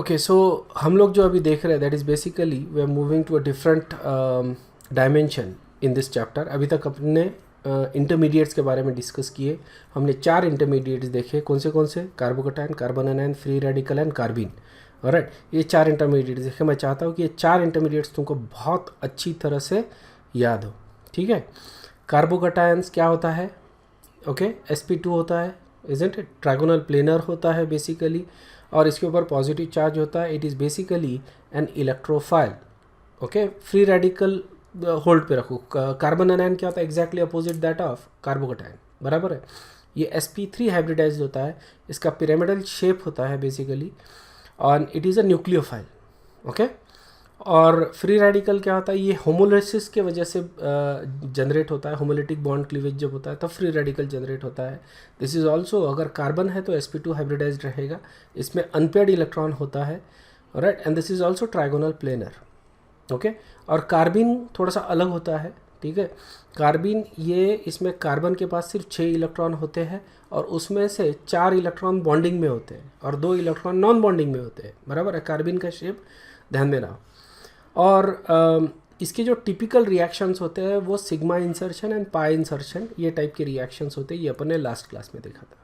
Okay, सो हम लोग जो अभी देख रहे हैं that is basically we are moving to a different dimension in this chapter. अभी तक अपने इंटरमीडिएट्स के बारे में डिस्कस किए। हमने 4 इंटरमीडिएट्स देखे। कौन से? Carbocation, carbon anion, free radical and कार्बिन। Alright, ये 4 इंटरमीडिएट्स देखे। मैं चाहता हूँ कि ये 4 इंटरमीडिएट्स तुमको बहुत अच्छी तरह से याद हो, ठीक है। कार्बोकटायंस क्या होता है? ओके, sp2 होता है, इजंट इट? ट्राइगोनल प्लेनर होता है बेसिकली, और इसके ऊपर पॉजिटिव चार्ज होता है। It is basically an electrophile. Okay, free radical hold पे रखो। कार्बन एनायन क्या होता है? Exactly opposite that of carbocation, बराबर है। ये sp3 हाइब्रिडाइज्ड होता है, इसका पिरामिडल शेप होता है बेसिकली, और it is a nucleophile. Okay, और फ्री रेडिकल क्या होता है? ये होमोलिसिस के वजह से जनरेट होता है। होमोलिटिक बॉन्ड क्लीवेज जब होता है तब फ्री रेडिकल जनरेट होता है। दिस इज़ ऑल्सो, अगर कार्बन है तो sp2 हाइब्रिडाइज्ड रहेगा, इसमें अनपेयर्ड इलेक्ट्रॉन होता है, right. And this is also trigonal planar. Okay, और कार्बिन थोड़ा सा अलग होता है, ठीक है। कार्बिन, ये इसमें कार्बन के पास सिर्फ 6 इलेक्ट्रॉन होते हैं, और उसमें से 4 इलेक्ट्रॉन बॉन्डिंग में होते हैं और 2 इलेक्ट्रॉन नॉन बॉन्डिंग में होते हैं, बराबर है। कार्बिन का शेप ध्यान देना। और इसके जो टिपिकल रिएक्शंस होते हैं वो sigma insertion and pi insertion, ये टाइप के रिएक्शंस होते हैं। ये अपन ने लास्ट क्लास में देखा था,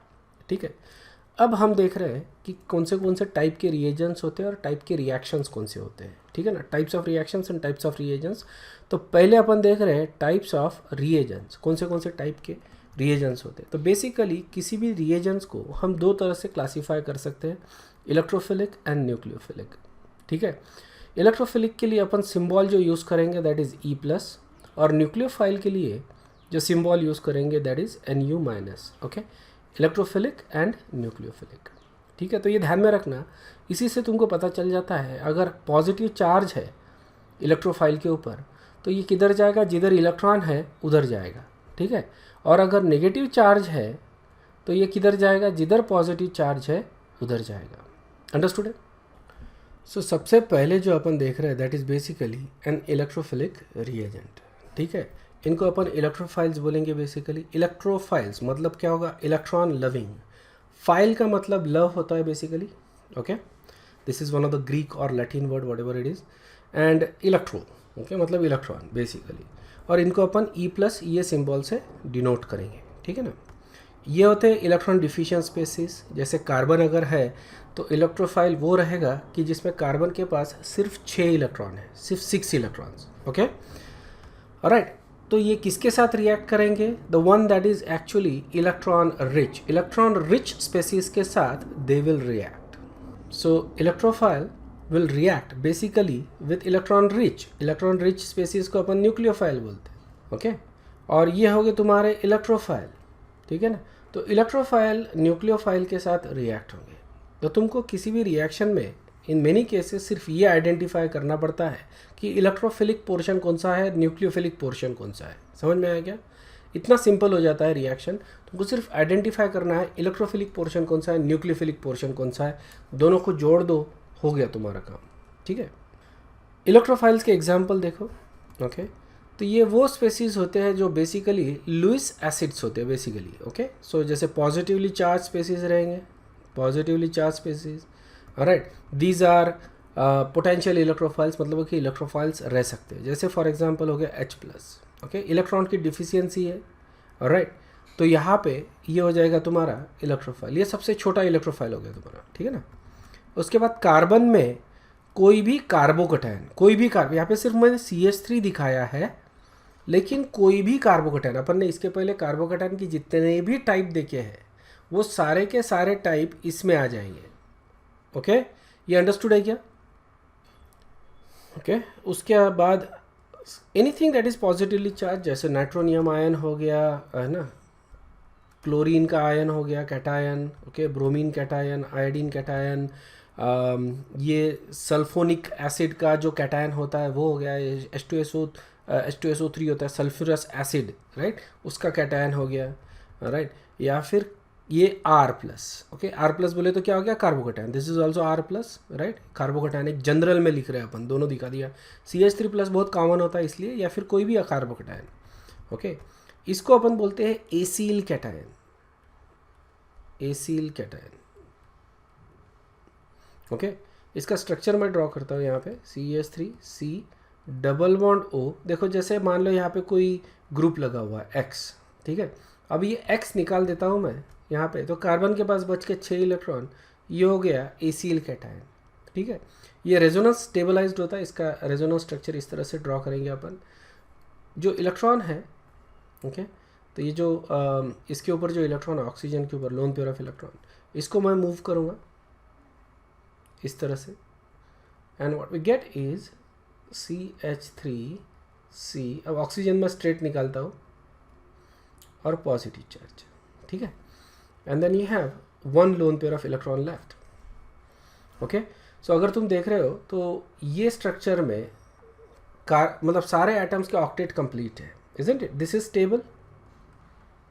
ठीक है। अब हम देख रहे हैं कि कौन से टाइप के रिएजेंट्स होते हैं और टाइप के रिएक्शंस कौन से होते हैं, ठीक है ना। Types of reactions and types of reagents. तो पहले अपन देख रहे हैं टाइप्स ऑफ रिएजेंट्स, कौन से टाइप के रिएजेंट्स होते हैं। तो बेसिकली किसी भी रिएजेंट्स को हम 2 तरह से क्लासीफाई कर सकते हैं, इलेक्ट्रोफिलिक एंड न्यूक्लियोफिलिक, ठीक है। इलेक्ट्रोफिलिक के लिए अपन सिंबल जो यूज़ करेंगे दैट इज़ E+, और न्यूक्लियोफाइल के लिए जो सिंबल यूज़ करेंगे that is Nu-। Okay, electrophilic and nucleophilic, ठीक है। तो ये ध्यान में रखना, इसी से तुमको पता चल जाता है अगर पॉजिटिव चार्ज है इलेक्ट्रोफाइल के ऊपर तो ये किधर जाएगा? जिधर इलेक्ट्रॉन है उधर जाएगा, ठीक है। और अगर नेगेटिव चार्ज है तो ये किधर जाएगा? जिधर पॉजिटिव चार्ज है उधर जाएगा। अंडरस्टूड है? सो सबसे पहले जो अपन देख रहे हैं that is basically an electrophilic reagent, ठीक है। इनको अपन इलेक्ट्रोफाइल्स बोलेंगे बेसिकली। इलेक्ट्रोफाइल्स मतलब क्या होगा? Electron loving. फाइल का मतलब लव होता है basically, okay. This is one of the Greek और Latin word whatever it is, and electro, okay, मतलब इलेक्ट्रॉन बेसिकली। और इनको अपन E+ ये सिंबल से डिनोट करेंगे, ठीक है ना। ये होते हैं इलेक्ट्रॉन डिफिशिएंट स्पेसिस। जैसे कार्बन अगर है तो इलेक्ट्रोफाइल वो रहेगा कि जिसमें कार्बन के पास सिर्फ 6 इलेक्ट्रॉन है, सिर्फ 6 इलेक्ट्रॉन्स, ओके, ऑलराइट। तो ये किसके साथ रिएक्ट करेंगे? The one that is actually electron rich species के साथ they will react. So electrophile will react basically with electron rich species को अपन न्यूक्लियोफाइल बोलते हैं, ओके। और ये हो गए तुम्हारे इलेक्ट्रोफाइल, ठीक है ना। तो इलेक्ट्रोफाइल न्यूक्लियोफाइल के साथ रिएक्ट होंगे। तो तुमको किसी भी रिएक्शन में इन मेनी केसेस सिर्फ ये आइडेंटिफाई करना पड़ता है कि इलेक्ट्रोफिलिक पोर्शन कौन सा है, न्यूक्लियोफिलिक पोर्शन कौन सा है। समझ में आया क्या? इतना सिंपल हो जाता है रिएक्शन। तुमको सिर्फ आइडेंटिफाई करना है इलेक्ट्रोफिलिक पोर्शन कौन सा है, न्यूक्लियोफिलिक पोर्शन कौन सा है, दोनों को जोड़ दो, हो गया तुम्हारा काम, ठीक है। इलेक्ट्रोफाइल्स के एग्जाम्पल देखो, ओके। तो ये वो स्पेसीज होते हैं जो बेसिकली लुईस एसिड्स होते हैं बेसिकली, ओके। सो जैसे पॉजिटिवली चार्ज स्पेसीज रहेंगे, positively charge species, right. These are potential electrophiles, मतलब कि इलेक्ट्रोफाइल्स रह सकते हैं। जैसे फॉर एग्जांपल हो गया H+, ओके, इलेक्ट्रॉन की डिफिशियंसी है, राइट। तो यहाँ पे ये हो जाएगा तुम्हारा इलेक्ट्रोफाइल, ये सबसे छोटा इलेक्ट्रोफाइल हो गया तुम्हारा, ठीक है ना। उसके बाद कार्बन में कोई भी कार्बोकटायन, कोई भी कार्बन, यहाँ पे सिर्फ मैंने CH3 दिखाया है, लेकिन कोई भी कार्बोकटायन, अपन ने इसके पहले कार्बोकटायन की जितने भी टाइप देखे हैं वो सारे के सारे टाइप इसमें आ जाएंगे, ओके। ये अंडरस्टूड है क्या? ओके। उसके बाद anything that is positively charge, जैसे नाइट्रोनियम आयन हो गया, है ना, क्लोरीन का आयन हो गया cation, okay, bromine cation, iodine cation, ये सल्फोनिक एसिड का जो कैटायन होता है वो हो गया, H2SO3 होता है सल्फ्यूरस एसिड, राइट, उसका कैटायन हो गया, राइट। या फिर ये R+, ओके, R+ बोले तो क्या हो गया? Carbocation. This is also R+, right. Carbocation एक जनरल में लिख रहे हैं अपन, दोनों दिखा दिया। CH3+ बहुत कॉमन होता है इसलिए, या फिर कोई भी कार्बोकटायन, ओके। इसको अपन बोलते हैं Aseel cation, Aseel cation, okay. इसका स्ट्रक्चर मैं ड्रॉ करता हूँ यहाँ पे CH3 C double bond O। देखो जैसे मान लो यहाँ पे कोई ग्रुप लगा हुआ है X, ठीक है। अब ये X निकाल देता हूँ मैं यहाँ पे, तो कार्बन के पास बच के 6 इलेक्ट्रॉन, ये हो गया ACl कैटायन, ठीक है। ये रेजोनेंस स्टेबलाइज्ड होता है, इसका रेजोनेंस स्ट्रक्चर इस तरह से ड्रॉ करेंगे अपन। जो इलेक्ट्रॉन है, ओके, तो ये जो इसके ऊपर जो इलेक्ट्रॉन है ऑक्सीजन के ऊपर, लोन पेयर ऑफ इलेक्ट्रॉन, इसको मैं मूव करूँगा इस तरह से, and what we get is CH3C। अब ऑक्सीजन में स्ट्रेट निकालता हूँ और पॉजिटिव चार्ज, ठीक है। And then you have 1 lone pair of electron left, okay. So अगर तुम देख रहे हो तो ये स्ट्रक्चर में मतलब सारे एटम्स के ऑक्टेट कंप्लीट है, isn't it? This is stable,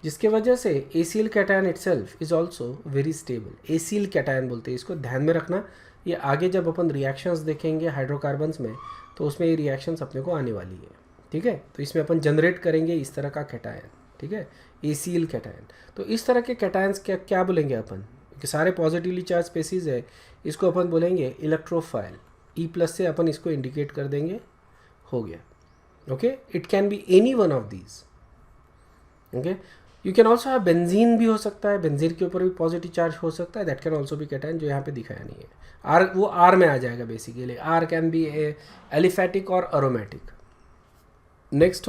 जिसके वजह से ACl cation itself is also very stable. ACl cation बोलते हैं इसको, ध्यान में रखना। ये आगे जब अपन रिएक्शंस देखेंगे हाइड्रोकार्बन्स में, तो उसमें ये रिएक्शंस अपने को आने वाली है, ठीक है। तो इसमें अपन जनरेट करेंगे इस तरह का कैटायन, ठीक है, ACl कैटायन। तो इस तरह के कैटायंस क्या बोलेंगे अपन, कि सारे पॉजिटिवली चार्ज स्पेसीज है, इसको अपन बोलेंगे इलेक्ट्रोफाइल। E+ से अपन इसको इंडिकेट कर देंगे, हो गया, okay. It can be any one of these, okay. You can also have benzene भी हो सकता है, बेंजीन के ऊपर भी पॉजिटिव चार्ज हो सकता है, that can also be cation, जो यहाँ पे दिखाया नहीं है। R वो R में आ जाएगा basically. R can be aliphatic और अरोमेटिक। नेक्स्ट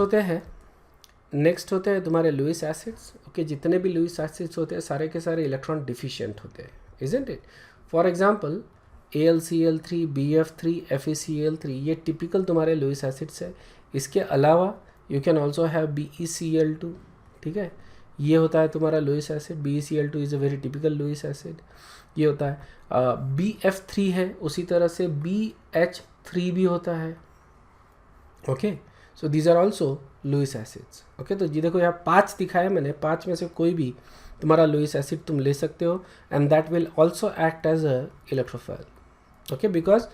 होते हैं तुम्हारे लुईस एसिड्स, ओके। जितने भी लुईस एसिड्स होते हैं सारे के सारे इलेक्ट्रॉन डिफिशिएंट होते हैं, isn't it? For example AlCl3, BF3, FeCl3, ये टिपिकल तुम्हारे लुईस एसिड्स है। इसके अलावा you can also have BeCl2, ठीक है, ये होता है तुम्हारा Lewis acid. BeCl2 is a very typical Lewis acid. ये होता है BF3 है, उसी तरह से BH3 भी होता है, okay. So these are also Lewis acids, okay. तो जी देखो यहाँ 5 दिखाया मैंने, 5 में से कोई भी तुम्हारा लुईस एसिड तुम ले सकते हो, and that will also act as a electrophile, okay, because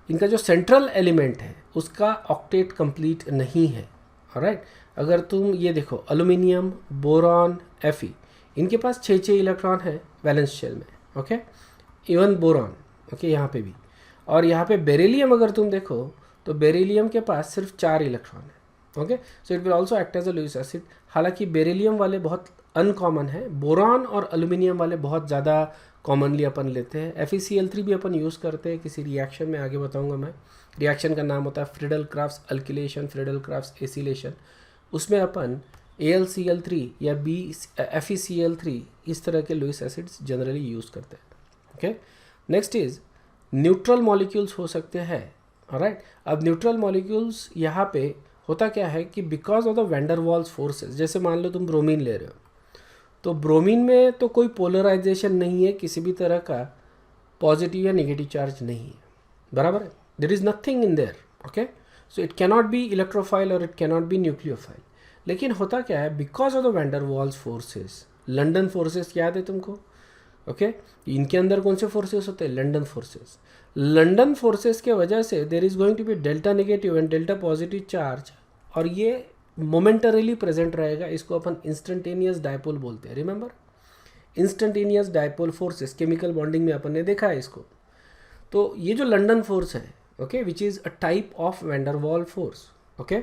इनका जो सेंट्रल एलिमेंट है उसका ऑक्टेट कंप्लीट नहीं है, ऑलराइट। अगर तुम ये देखो एल्यूमिनियम, बोरॉन, Fe, इनके पास 6 इलेक्ट्रॉन है वैलेंस शेल में, ओके। इवन बोरॉन, ओके, यहाँ पे भी। और यहाँ पे बेरिलियम अगर तुम देखो तो बेरिलियम के पास सिर्फ 4 इलेक्ट्रॉन है, okay. So it will also act as a Lewis acid. हालांकि बेरिलियम वाले बहुत अनकॉमन है, बोरॉन और एल्यूमिनियम वाले बहुत ज़्यादा कॉमनली अपन लेते हैं। FeCl3 भी अपन यूज़ करते हैं किसी रिएक्शन में, आगे बताऊंगा मैं। रिएक्शन का नाम होता है फ्रीडल-क्राफ्ट्स अल्किलेशन, फ्रीडल-क्राफ्ट्स एसिलेशन। उसमें अपन AlCl3 या FeCl3 इस तरह के लुईस एसिड्स जनरली यूज़ करते हैं, okay. Next is neutral molecules हो सकते हैं, ऑलराइट। अब न्यूट्रल मॉलिक्यूल्स यहाँ पे होता क्या है कि because of the van der Waals forces, जैसे मान लो तुम ब्रोमीन ले रहे हो, तो ब्रोमीन में तो कोई पोलराइजेशन नहीं है, किसी भी तरह का पॉजिटिव या नेगेटिव चार्ज नहीं है, बराबर है। There is nothing in there, okay. So it cannot be electrophile और इट कैनॉट बी न्यूक्लियोफाइल। लेकिन होता क्या है, because of the van der Waals forces, London forces याद है तुमको, ओके। इनके अंदर कौन से फोर्सेस होते हैं? London forces. लंडन फोर्सेस के वजह से there is going to be delta negative and delta positive charge, और ये मोमेंटरीली प्रेजेंट रहेगा। इसको अपन इंस्टेंटेनियस डायपोल बोलते हैं, remember instantaneous dipole forces, chemical bonding में अपन ने देखा है इसको। तो ये जो लंडन फोर्स है, okay, which is a type of van der Waals force, okay.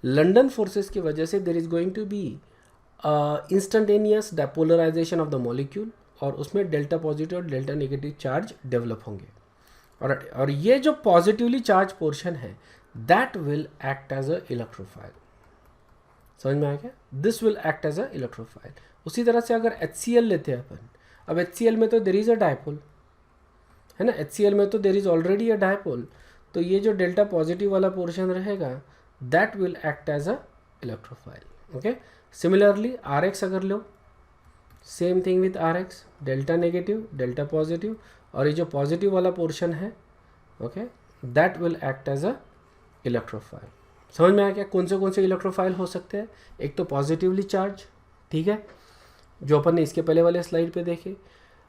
London forces की वजह से there is going to be instantaneous dipolarization of the molecule, और उसमें डेल्टा पॉजिटिव और डेल्टा नेगेटिव चार्ज डेवलप होंगे, और ये जो पॉजिटिवली चार्ज पोर्शन है that will act as a electrophile. समझ में आ गया? This will act as a electrophile. उसी तरह से अगर HCl लेते हैं अपन, अब HCl में तो देयर इज अ डायपोल है ना, HCl में तो there is already a dipole, तो ये जो डेल्टा पॉजिटिव वाला पोर्शन रहेगा that will act as a electrophile, okay. Similarly RX अगर लो, same thing with RX, delta negative delta positive, और ये जो पॉजिटिव वाला पोर्शन है, okay, that will act as a electrophile. समझ में आया क्या कौन से इलेक्ट्रोफाइल हो सकते हैं? एक तो पॉजिटिवली चार्ज, ठीक है, जो अपन ने इसके पहले वाले स्लाइड पे देखे,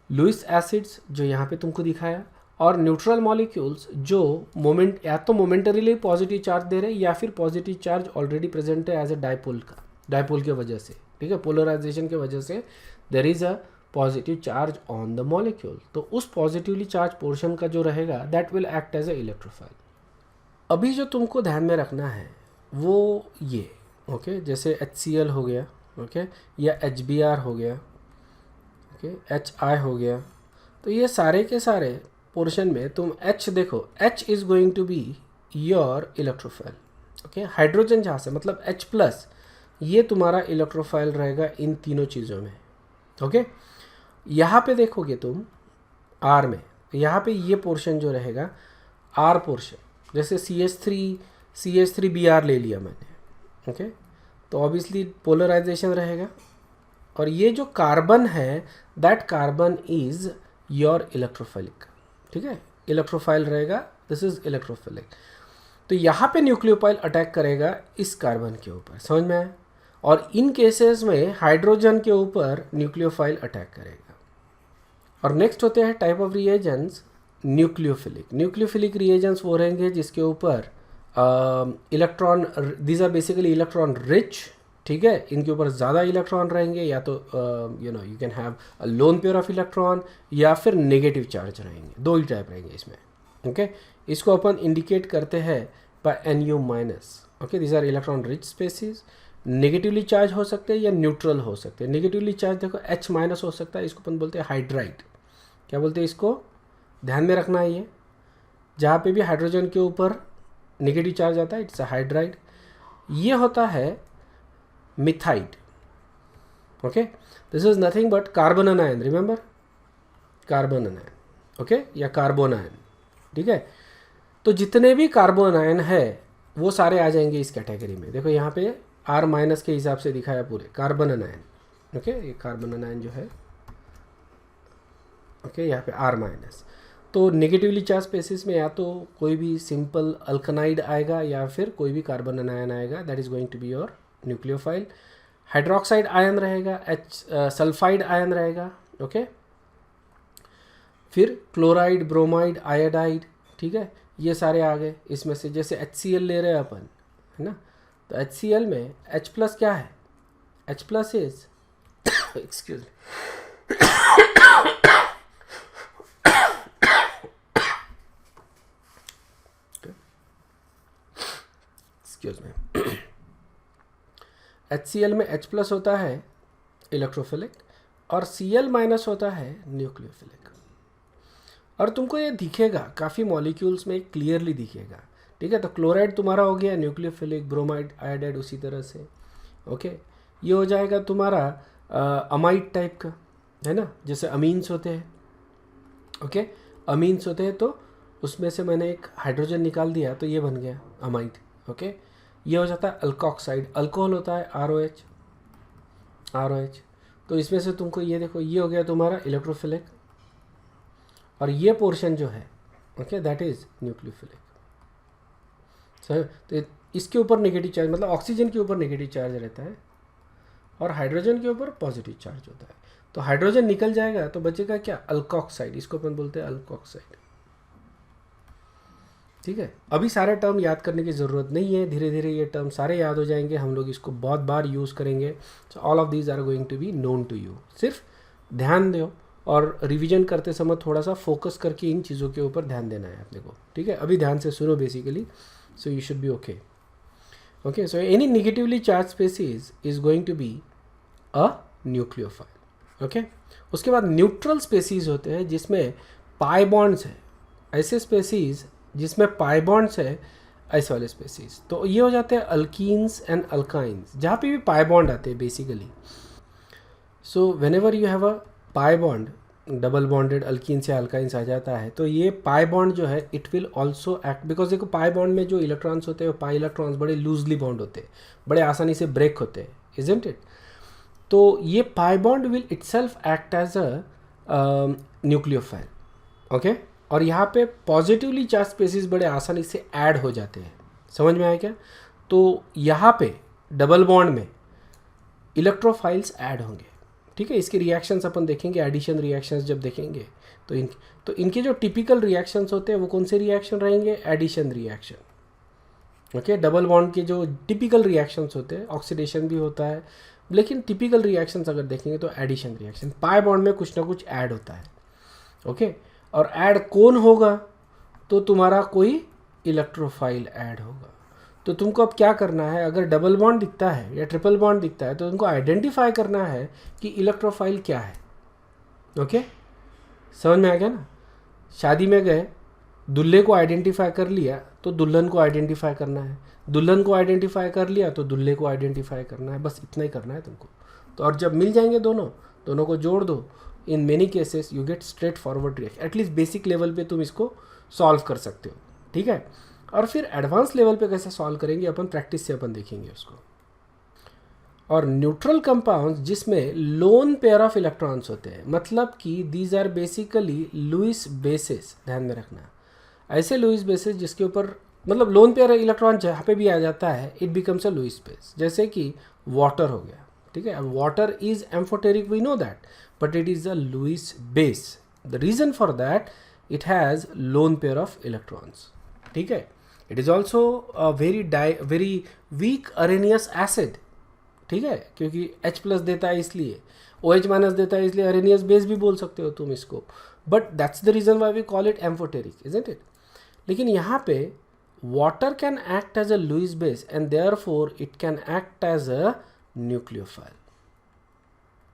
लुईस एसिड्स जो यहाँ पे तुमको दिखाया, और न्यूट्रल मॉलिक्यूल्स जो या तो मोमेंटरीली पॉजिटिव चार्ज दे रहे हैं या फिर पॉजिटिव चार्ज ऑलरेडी प्रेजेंट है एज अ डायपोल की वजह से, ठीक है, पोलराइजेशन की वजह से there is a positive charge on the molecule. तो उस पॉजिटिवली चार्ज पोर्शन का जो रहेगा that will act as a electrophile. अभी जो तुमको ध्यान में रखना है वो ये ओके जैसे HCl हो गया ओके या HBr हो गया ओके HI हो गया। तो ये सारे के सारे पोर्शन में तुम H देखो, H is going to be your electrophile okay. Hydrogen जहाँ से मतलब H+ ये तुम्हारा इलेक्ट्रोफाइल रहेगा इन तीनों चीज़ों में ओके। यहाँ पे देखोगे तुम R में, यहाँ पे ये पोर्शन जो रहेगा R पोर्शन, जैसे CH3Br ले लिया मैंने ओके तो ऑब्वियसली पोलराइजेशन रहेगा और ये जो कार्बन है दैट कार्बन इज़ योर इलेक्ट्रोफाइलिक, ठीक है, इलेक्ट्रोफाइल रहेगा, दिस इज इलेक्ट्रोफिलिक। तो यहाँ पे न्यूक्लियोफाइल अटैक करेगा इस कार्बन के ऊपर, समझ में आया। और इन केसेस में हाइड्रोजन के ऊपर न्यूक्लियोफाइल अटैक करेगा। और नेक्स्ट होते हैं type of reagents nucleophilic. Nucleophilic reagents वो रहेंगे जिसके ऊपर electron, these are basically electron rich, ठीक है, इनके ऊपर ज़्यादा इलेक्ट्रॉन रहेंगे, या तो you can have a lone pair of electron या फिर नेगेटिव चार्ज रहेंगे, दो ही टाइप रहेंगे इसमें ओके। इसको अपन इंडिकेट करते हैं बाय Nu-, ओके। These are electron rich species, negatively charge हो सकते हैं या न्यूट्रल हो सकते हैं। नेगेटिवली चार्ज देखो H- हो सकता है, इसको अपन बोलते हैं हाइड्राइड। क्या बोलते हैं इसको, ध्यान में रखना है, ये जहाँ पे भी हाइड्रोजन के ऊपर नेगेटिव चार्ज आता है इट्स अ हाइड्राइड। ये होता है methide okay. This is nothing but carbon anion, remember carbon anion okay, या कार्बोन आयन, ठीक है। तो जितने भी कार्बन आयन है वो सारे आ जाएंगे इस कैटेगरी में। देखो यहाँ पे R- के हिसाब से दिखाया पूरे कार्बन अनायन ओके। ये कार्बन अनायन जो है ओके, यहाँ पे R-। तो नेगेटिवली चार्ज स्पेसिस में या तो कोई भी सिंपल अल्कनाइड आएगा या फिर कोई भी कार्बन अनायन आएगा, that is going to be your nucleophile. Hydroxide ion रहेगा, सल्फाइड आयन रहेगा ओके। फिर क्लोराइड, ब्रोमाइड, आयोडाइड, ठीक है, ये सारे आ गए इसमें से। जैसे HCl ले रहे हैं अपन, है ना, तो HCl में H+ क्या है, H+ इज एक्सक्यूज में HCl में H+ होता है इलेक्ट्रोफिलिक और Cl- होता है न्यूक्लियोफिलिक। और तुमको ये दिखेगा काफ़ी मॉलिक्यूल्स में, क्लियरली दिखेगा, ठीक है। तो क्लोराइड तुम्हारा हो गया न्यूक्लियोफिलिक, ब्रोमाइड, आयोडाइड उसी तरह से ओके। ये हो जाएगा तुम्हारा अमाइड टाइप का, है ना, जैसे अमीन्स होते हैं ओके। अमीन्स होते हैं तो उसमें से मैंने एक हाइड्रोजन निकाल दिया तो ये बन गया अमाइड ओके। ये हो जाता है अल्कोक्साइड, अल्कोहल होता है ROH। तो इसमें से तुमको ये देखो, ये हो गया तुम्हारा इलेक्ट्रोफिलिक और ये पोर्शन जो है ओके दैट इज न्यूक्लियोफिलिक। सही, तो इसके ऊपर नेगेटिव चार्ज, मतलब ऑक्सीजन के ऊपर नेगेटिव चार्ज रहता है और हाइड्रोजन के ऊपर पॉजिटिव चार्ज होता है। तो हाइड्रोजन निकल जाएगा तो बचेगा क्या, अल्कोक्साइड, इसको अपन बोलते हैं अल्कोक्साइड, ठीक है। अभी सारे टर्म याद करने की ज़रूरत नहीं है, धीरे धीरे ये टर्म सारे याद हो जाएंगे, हम लोग इसको बहुत बार यूज़ करेंगे। So all of these are going to be known to you. सिर्फ ध्यान दो और रिवीजन करते समय थोड़ा सा फोकस करके इन चीज़ों के ऊपर ध्यान देना है अपने को, ठीक है। अभी ध्यान से सुनो basically, so you should be okay okay. So any negatively charge species is going to be a nucleophile okay. उसके बाद न्यूट्रल स्पेसीज होते हैं जिसमें पाई बॉन्ड्स है, ऐसे स्पेसीज जिसमें पाई बॉन्ड्स है, ऐसे वाले स्पेसीज। तो ये हो जाते हैं अल्कीन्स एंड अल्काइंस, जहाँ पे भी पाई बॉन्ड आते हैं basically. So when ever you have a pi bond, double bonded alkenes या अल्काइंस आ जाता है, तो ये पाई बॉन्ड जो है it will also act, because देखो पाई बॉन्ड में जो इलेक्ट्रॉन्स होते हैं वो पाई इलेक्ट्रॉन्स बड़े लूजली बॉन्ड होते हैं, बड़े आसानी से ब्रेक होते हैं, इजंट इट। तो ये pi bond will itself act as a nucleophile okay. और यहाँ पे पॉजिटिवली चार्ज स्पेसीज बड़े आसानी से ऐड हो जाते हैं, समझ में आया क्या। तो यहाँ पे डबल बॉन्ड में इलेक्ट्रोफाइल्स ऐड होंगे, ठीक है। इसके रिएक्शंस अपन देखेंगे, एडिशन रिएक्शंस जब देखेंगे तो इनके जो टिपिकल रिएक्शंस होते हैं वो कौन से रिएक्शन रहेंगे, addition reaction okay. Double bond के जो टिपिकल रिएक्शंस होते हैं, ऑक्सीडेशन भी होता है लेकिन टिपिकल रिएक्शंस अगर देखेंगे तो एडिशन रिएक्शन, पाई बॉन्ड में कुछ ना कुछ ऐड होता है, ओके। और ऐड कौन होगा, तो तुम्हारा कोई इलेक्ट्रोफाइल ऐड होगा। तो तुमको अब क्या करना है, अगर डबल बॉन्ड दिखता है या ट्रिपल बॉन्ड दिखता है तो तुमको आइडेंटिफाई करना है कि इलेक्ट्रोफाइल क्या है, ओके। समझ में आ गया ना। शादी में गए, दूल्हे को आइडेंटिफाई कर लिया तो दुल्हन को आइडेंटिफाई करना है, दुल्हन को आइडेंटिफाई कर लिया तो दूल्हे को आइडेंटिफाई करना है, बस इतना ही करना है तुमको। तो और जब मिल जाएंगे दोनों को जोड़ दो, in many cases you get straight forward reaction. At least basic level पे तुम इसको सॉल्व कर सकते हो, ठीक है। और फिर एडवांस लेवल पे कैसे सॉल्व करेंगे अपन, प्रैक्टिस से अपन देखेंगे उसको। और न्यूट्रल कंपाउंड्स जिसमें लोन पेयर ऑफ इलेक्ट्रॉन्स होते हैं, मतलब कि these are basically Lewis bases, ध्यान में रखना। ऐसे लुईस बेसिस जिसके ऊपर मतलब लोन पेयर इलेक्ट्रॉन जहाँ पे भी आ जाता है it becomes a Lewis base, जैसे कि वाटर हो गया, ठीक है। अब water is amphoteric, we know that, but it is a Lewis base. The reason for that it has lone pair of electrons, ठीक है। It is also a very weak Arrhenius acid, ठीक है, क्योंकि H+ देता है इसलिए, OH- देता है इसलिए अरेनियस बेस भी बोल सकते हो तुम इसको, but that's the reason why we call it amphoteric, isn't it. लेकिन यहाँ पे water can act as a Lewis base and therefore it can act as a nucleophile,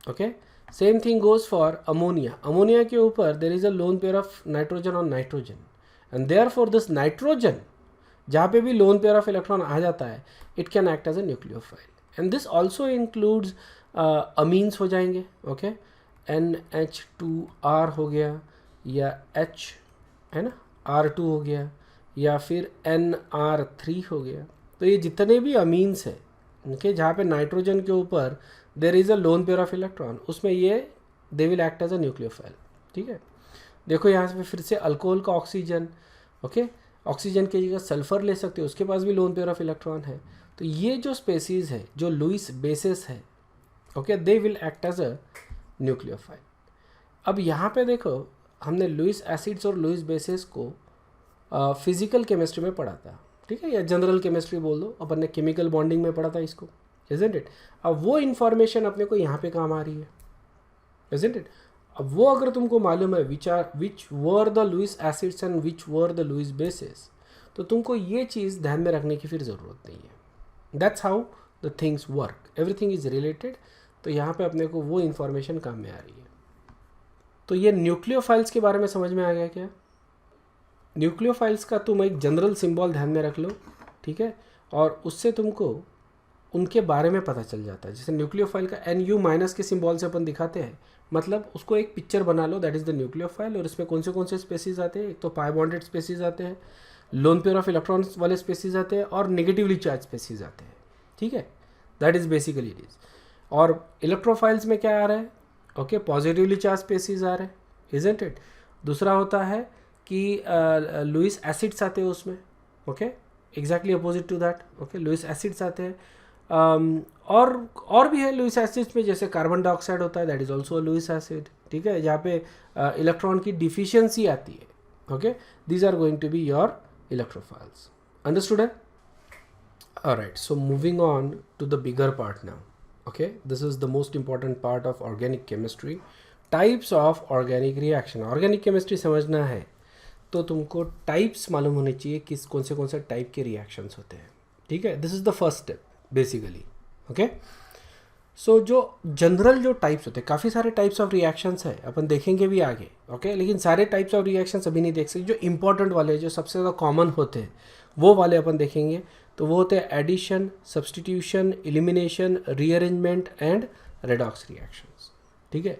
okay. Same thing goes for ammonia. Ammonia के ऊपर there is a lone pair of nitrogen on nitrogen and therefore this nitrogen, जहाँ पे भी lone pair of electron आ जाता है, it can act as a nucleophile. And this also includes amines हो जाएंगे, ओके। NH2R हो गया, या H है ना, R2 हो गया, या फिर NR3 हो गया। तो ये जितने भी अमीन्स हैं, ओके, जहाँ पे नाइट्रोजन के ऊपर there is a lone pair of electron, उसमें ये they will act as a nucleophile, ठीक है। देखो यहाँ पे फिर से अल्कोहल का ऑक्सीजन, ओके, ऑक्सीजन की जगह सल्फर ले सकते हो, उसके पास भी लोन पेयर ऑफ इलेक्ट्रॉन है। तो ये जो स्पेसीज है, जो लुईस बेसिस है, okay, they will act as a nucleophile. अब यहाँ पे देखो, हमने लुईस एसिड्स और लुईस बेसिस को फिजिकल केमिस्ट्री में पढ़ा था, ठीक है, या जनरल केमिस्ट्री बोल दो, अपन ने केमिकल बॉन्डिंग में पढ़ा था इसको, इजंट इट। अब वो इन्फॉर्मेशन अपने को यहाँ पे काम आ रही है, इजंट इट। अब वो अगर तुमको मालूम है which were the Lewis acids and which were the Lewis bases, तो तुमको ये चीज़ ध्यान में रखने की फिर ज़रूरत नहीं है। That's how the things work, everything is related. तो यहाँ पे अपने को वो इन्फॉर्मेशन काम में आ रही है। तो ये न्यूक्लियोफाइल्स के बारे में समझ में आ गया क्या? न्यूक्लियोफाइल्स का तुम एक जनरल सिंबल ध्यान में रख लो, ठीक है, और उससे तुमको उनके बारे में पता चल जाता है। जैसे न्यूक्लियोफाइल का NU- के सिंबल से अपन दिखाते हैं, मतलब उसको एक पिक्चर बना लो, दैट इज़ द न्यूक्लियोफाइल। और इसमें कौन से स्पेसीज आते हैं, एक तो पाई बॉन्डेड स्पेसीज आते हैं, लोन पेयर ऑफ इलेक्ट्रॉन्स वाले स्पेसीज आते हैं, और नेगेटिवली चार्ज स्पेसीज आते हैं, ठीक है। That is basically it is. और इलेक्ट्रोफाइल्स में क्या आ रहा है, ओके, पॉजिटिवली चार्ज स्पेसीज आ रहे हैं, इजंट इट। दूसरा होता है कि लुईस एसिड्स आते हैं उसमें, okay, exactly opposite to that, okay, Lewis acids आते हैं। और भी है लुईस एसिड्स में, जैसे कार्बन डाइऑक्साइड होता है, that is also Lewis acid, ठीक है, जहाँ पे इलेक्ट्रॉन की डिफिशियंसी आती है, okay. These are going to be your electrophiles, understood है? Alright, so moving on to the bigger part now, okay, this is the most important part of organic chemistry, types of organic reaction। organic chemistry समझना है तो तुमको types मालूम होने चाहिए, किस कौन से टाइप के रिएक्शंस होते हैं, ठीक है। This is the first step basically, okay. So जो जनरल जो टाइप्स होते हैं, काफ़ी सारे टाइप्स ऑफ रिएक्शंस है, अपन देखेंगे भी आगे, ओके, लेकिन सारे टाइप्स ऑफ रिएक्शंस अभी नहीं देख सकते। जो इंपॉर्टेंट वाले, जो सबसे ज़्यादा कॉमन होते हैं, वो वाले अपन देखेंगे। तो वो होते हैं addition, substitution, elimination, rearrangement and redox reactions, ठीक है।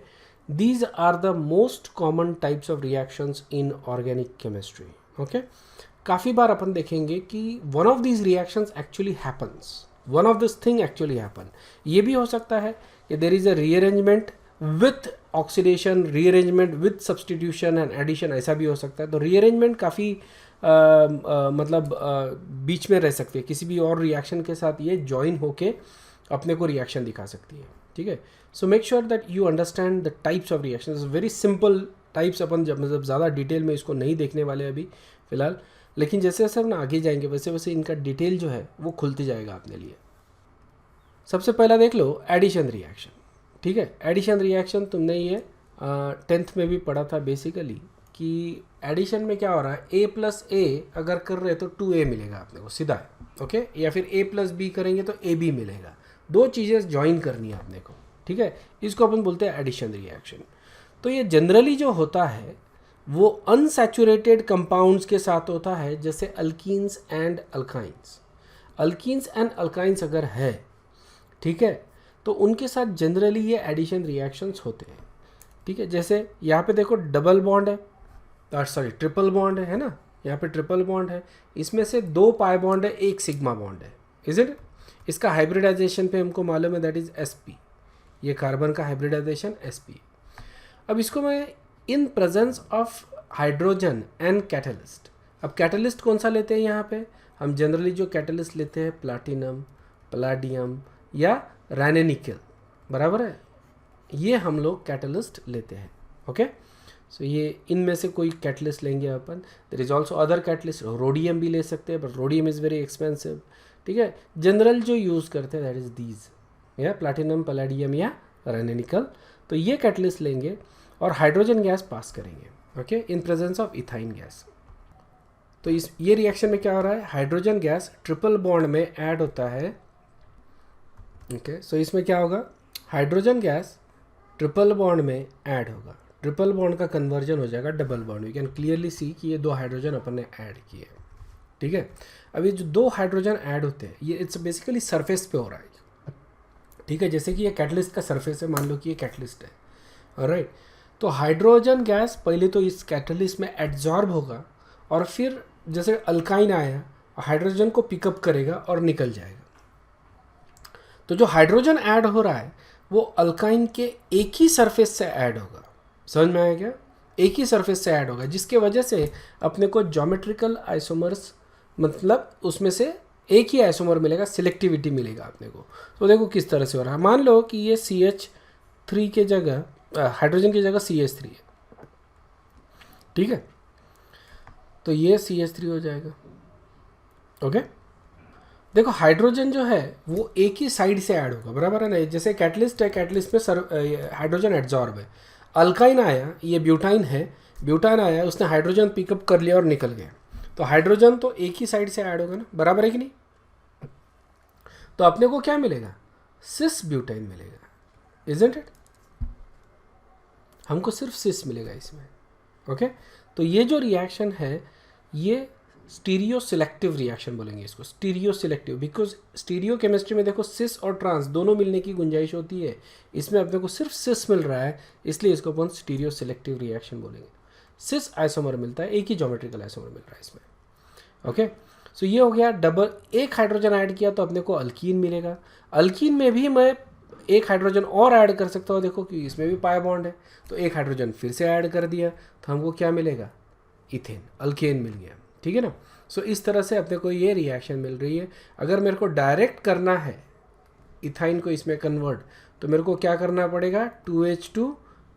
These are the most common types of reactions in organic chemistry, okay. काफ़ी बार अपन देखेंगे कि one of these reactions actually happens, one of this thing actually happen. ये भी हो सकता है कि there is a rearrangement with oxidation, rearrangement with substitution and addition, ऐसा भी हो सकता है। तो रीअरेंजमेंट काफ़ी मतलब बीच में रह सकती है, किसी भी और रिएक्शन के साथ ये ज्वाइन होके अपने को रिएक्शन दिखा सकती है, ठीक है। So make sure that you understand the types of reaction, very simple types. अपन जब मतलब ज़्यादा डिटेल में इसको नहीं देखने वाले अभी फ़िलहाल, लेकिन जैसे जैसे हम आगे जाएंगे वैसे वैसे इनका डिटेल जो है वो खुलते जाएगा अपने लिए। सबसे पहला देख लो एडिशन रिएक्शन, ठीक है। एडिशन रिएक्शन तुमने ये 10th में भी पढ़ा था बेसिकली कि एडिशन में क्या हो रहा है, a प्लस ए अगर कर रहे तो 2a मिलेगा अपने को सीधा, ओके, या फिर a प्लस बी करेंगे तो ab मिलेगा। दो चीज़ें ज्वाइन करनी है अपने को, ठीक है, इसको अपन बोलते हैं एडिशन रिएक्शन। तो ये जनरली जो होता है वो अनसैचुरेटेड कंपाउंड्स के साथ होता है, जैसे alkenes and alkynes. Alkenes and alkynes अगर है, ठीक है, तो उनके साथ जनरली ये एडिशन रिएक्शंस होते हैं, ठीक है। जैसे यहाँ पे देखो डबल बॉन्ड है, सॉरी ट्रिपल बॉन्ड है ना, यहाँ पे ट्रिपल बॉन्ड है, इसमें से 2 पाई बॉन्ड है, 1 सिग्मा बॉन्ड है, इज इट। इसका हाइब्रिडाइजेशन पे हमको मालूम है दैट इज sp, ये कार्बन का हाइब्रिडाइजेशन sp। अब इसको मैं इन presence of hydrogen and catalyst, अब कैटलिस्ट कौन सा लेते हैं यहाँ पे, हम जनरली जो कैटलिस्ट लेते हैं प्लाटिनम, पलाडियम या रैनेनिकल, बराबर है, ये हम लोग कैटलिस्ट लेते हैं, ओके। सो ये इनमें से कोई कैटलिस्ट लेंगे अपन। There is also other catalyst, rhodium भी ले सकते हैं, but rhodium is very expensive, ठीक है। जनरल जो यूज़ करते हैं दैट इज़ दीज, या प्लाटिनम, पलाडियम या रैनेनिकल। तो ये कैटलिस्ट लेंगे और हाइड्रोजन गैस पास करेंगे, okay, in presence of ethyne gas. तो इस ये रिएक्शन में क्या हो रहा है, हाइड्रोजन गैस ट्रिपल बॉन्ड में ऐड होता है, ओके। सो इसमें क्या होगा, हाइड्रोजन गैस ट्रिपल बॉन्ड में ऐड होगा, ट्रिपल बॉन्ड का कन्वर्जन हो जाएगा double bond. We can clearly see कि ये 2 हाइड्रोजन अपन ने ऐड किए, ठीक है। अब ये जो 2 हाइड्रोजन ऐड होते हैं ये इट्स बेसिकली सरफेस पे हो रहा है, ठीक है। जैसे कि ये कैटलिस्ट का सरफेस है, मान लो कि ये कैटलिस्ट है, ऑलराइट। तो हाइड्रोजन गैस पहले तो इस कैटलिस्ट में एब्जॉर्ब होगा और फिर जैसे अल्काइन आया हाइड्रोजन को पिकअप करेगा और निकल जाएगा। तो जो हाइड्रोजन ऐड हो रहा है वो अल्काइन के एक ही सरफेस से ऐड होगा, समझ में आया क्या, एक ही सरफेस से ऐड होगा, जिसके वजह से अपने को ज्योमेट्रिकल आइसोमर्स, मतलब उसमें से एक ही आइसोमर मिलेगा, सिलेक्टिविटी मिलेगा अपने को। तो देखो किस तरह से हो रहा है, मान लो कि ये CH3 के जगह हाइड्रोजन की जगह CH3 है, ठीक है, तो ये CH3 हो जाएगा, ओके। देखो हाइड्रोजन जो है वो एक ही साइड से ऐड होगा, बराबर है ना। जैसे कैटलिस्ट है, कैटलिस्ट में हाइड्रोजन एड्जॉर्ब है, अल्काइन आया, ये ब्यूटाइन है, ब्यूटाइन आया, उसने हाइड्रोजन पिकअप कर लिया और निकल गया, तो हाइड्रोजन तो एक ही साइड से ऐड होगा ना, बराबर है कि नहीं। तो अपने को क्या मिलेगा, सिस ब्यूटाइन मिलेगा, इजंट इट, हमको सिर्फ सिस मिलेगा इसमें, ओके। तो ये जो रिएक्शन है ये स्टीरियो सिलेक्टिव रिएक्शन बोलेंगे इसको, stereo selective, because stereo chemistry में देखो सिस और ट्रांस दोनों मिलने की गुंजाइश होती है, इसमें अपने को सिर्फ सिस मिल रहा है, इसलिए इसको अपन स्टीरियो सिलेक्टिव रिएक्शन बोलेंगे। सिस आइसोमर मिलता है, एक ही ज्योमेट्रिकल आइसोमर मिल रहा है इसमें, ओके। सो ये हो गया डबल, एक हाइड्रोजन ऐड किया तो अपने को अल्कीन मिलेगा। अल्कीन में भी मैं एक हाइड्रोजन और ऐड कर सकता हूँ, देखो कि इसमें भी पाई बॉन्ड है, तो एक हाइड्रोजन फिर से ऐड कर दिया तो हमको क्या मिलेगा, इथेन, अल्केन मिल गया, ठीक है ना। सो इस तरह से अपने को ये रिएक्शन मिल रही है। अगर मेरे को डायरेक्ट करना है इथाइन को इसमें कन्वर्ट, तो मेरे को क्या करना पड़ेगा, 2H2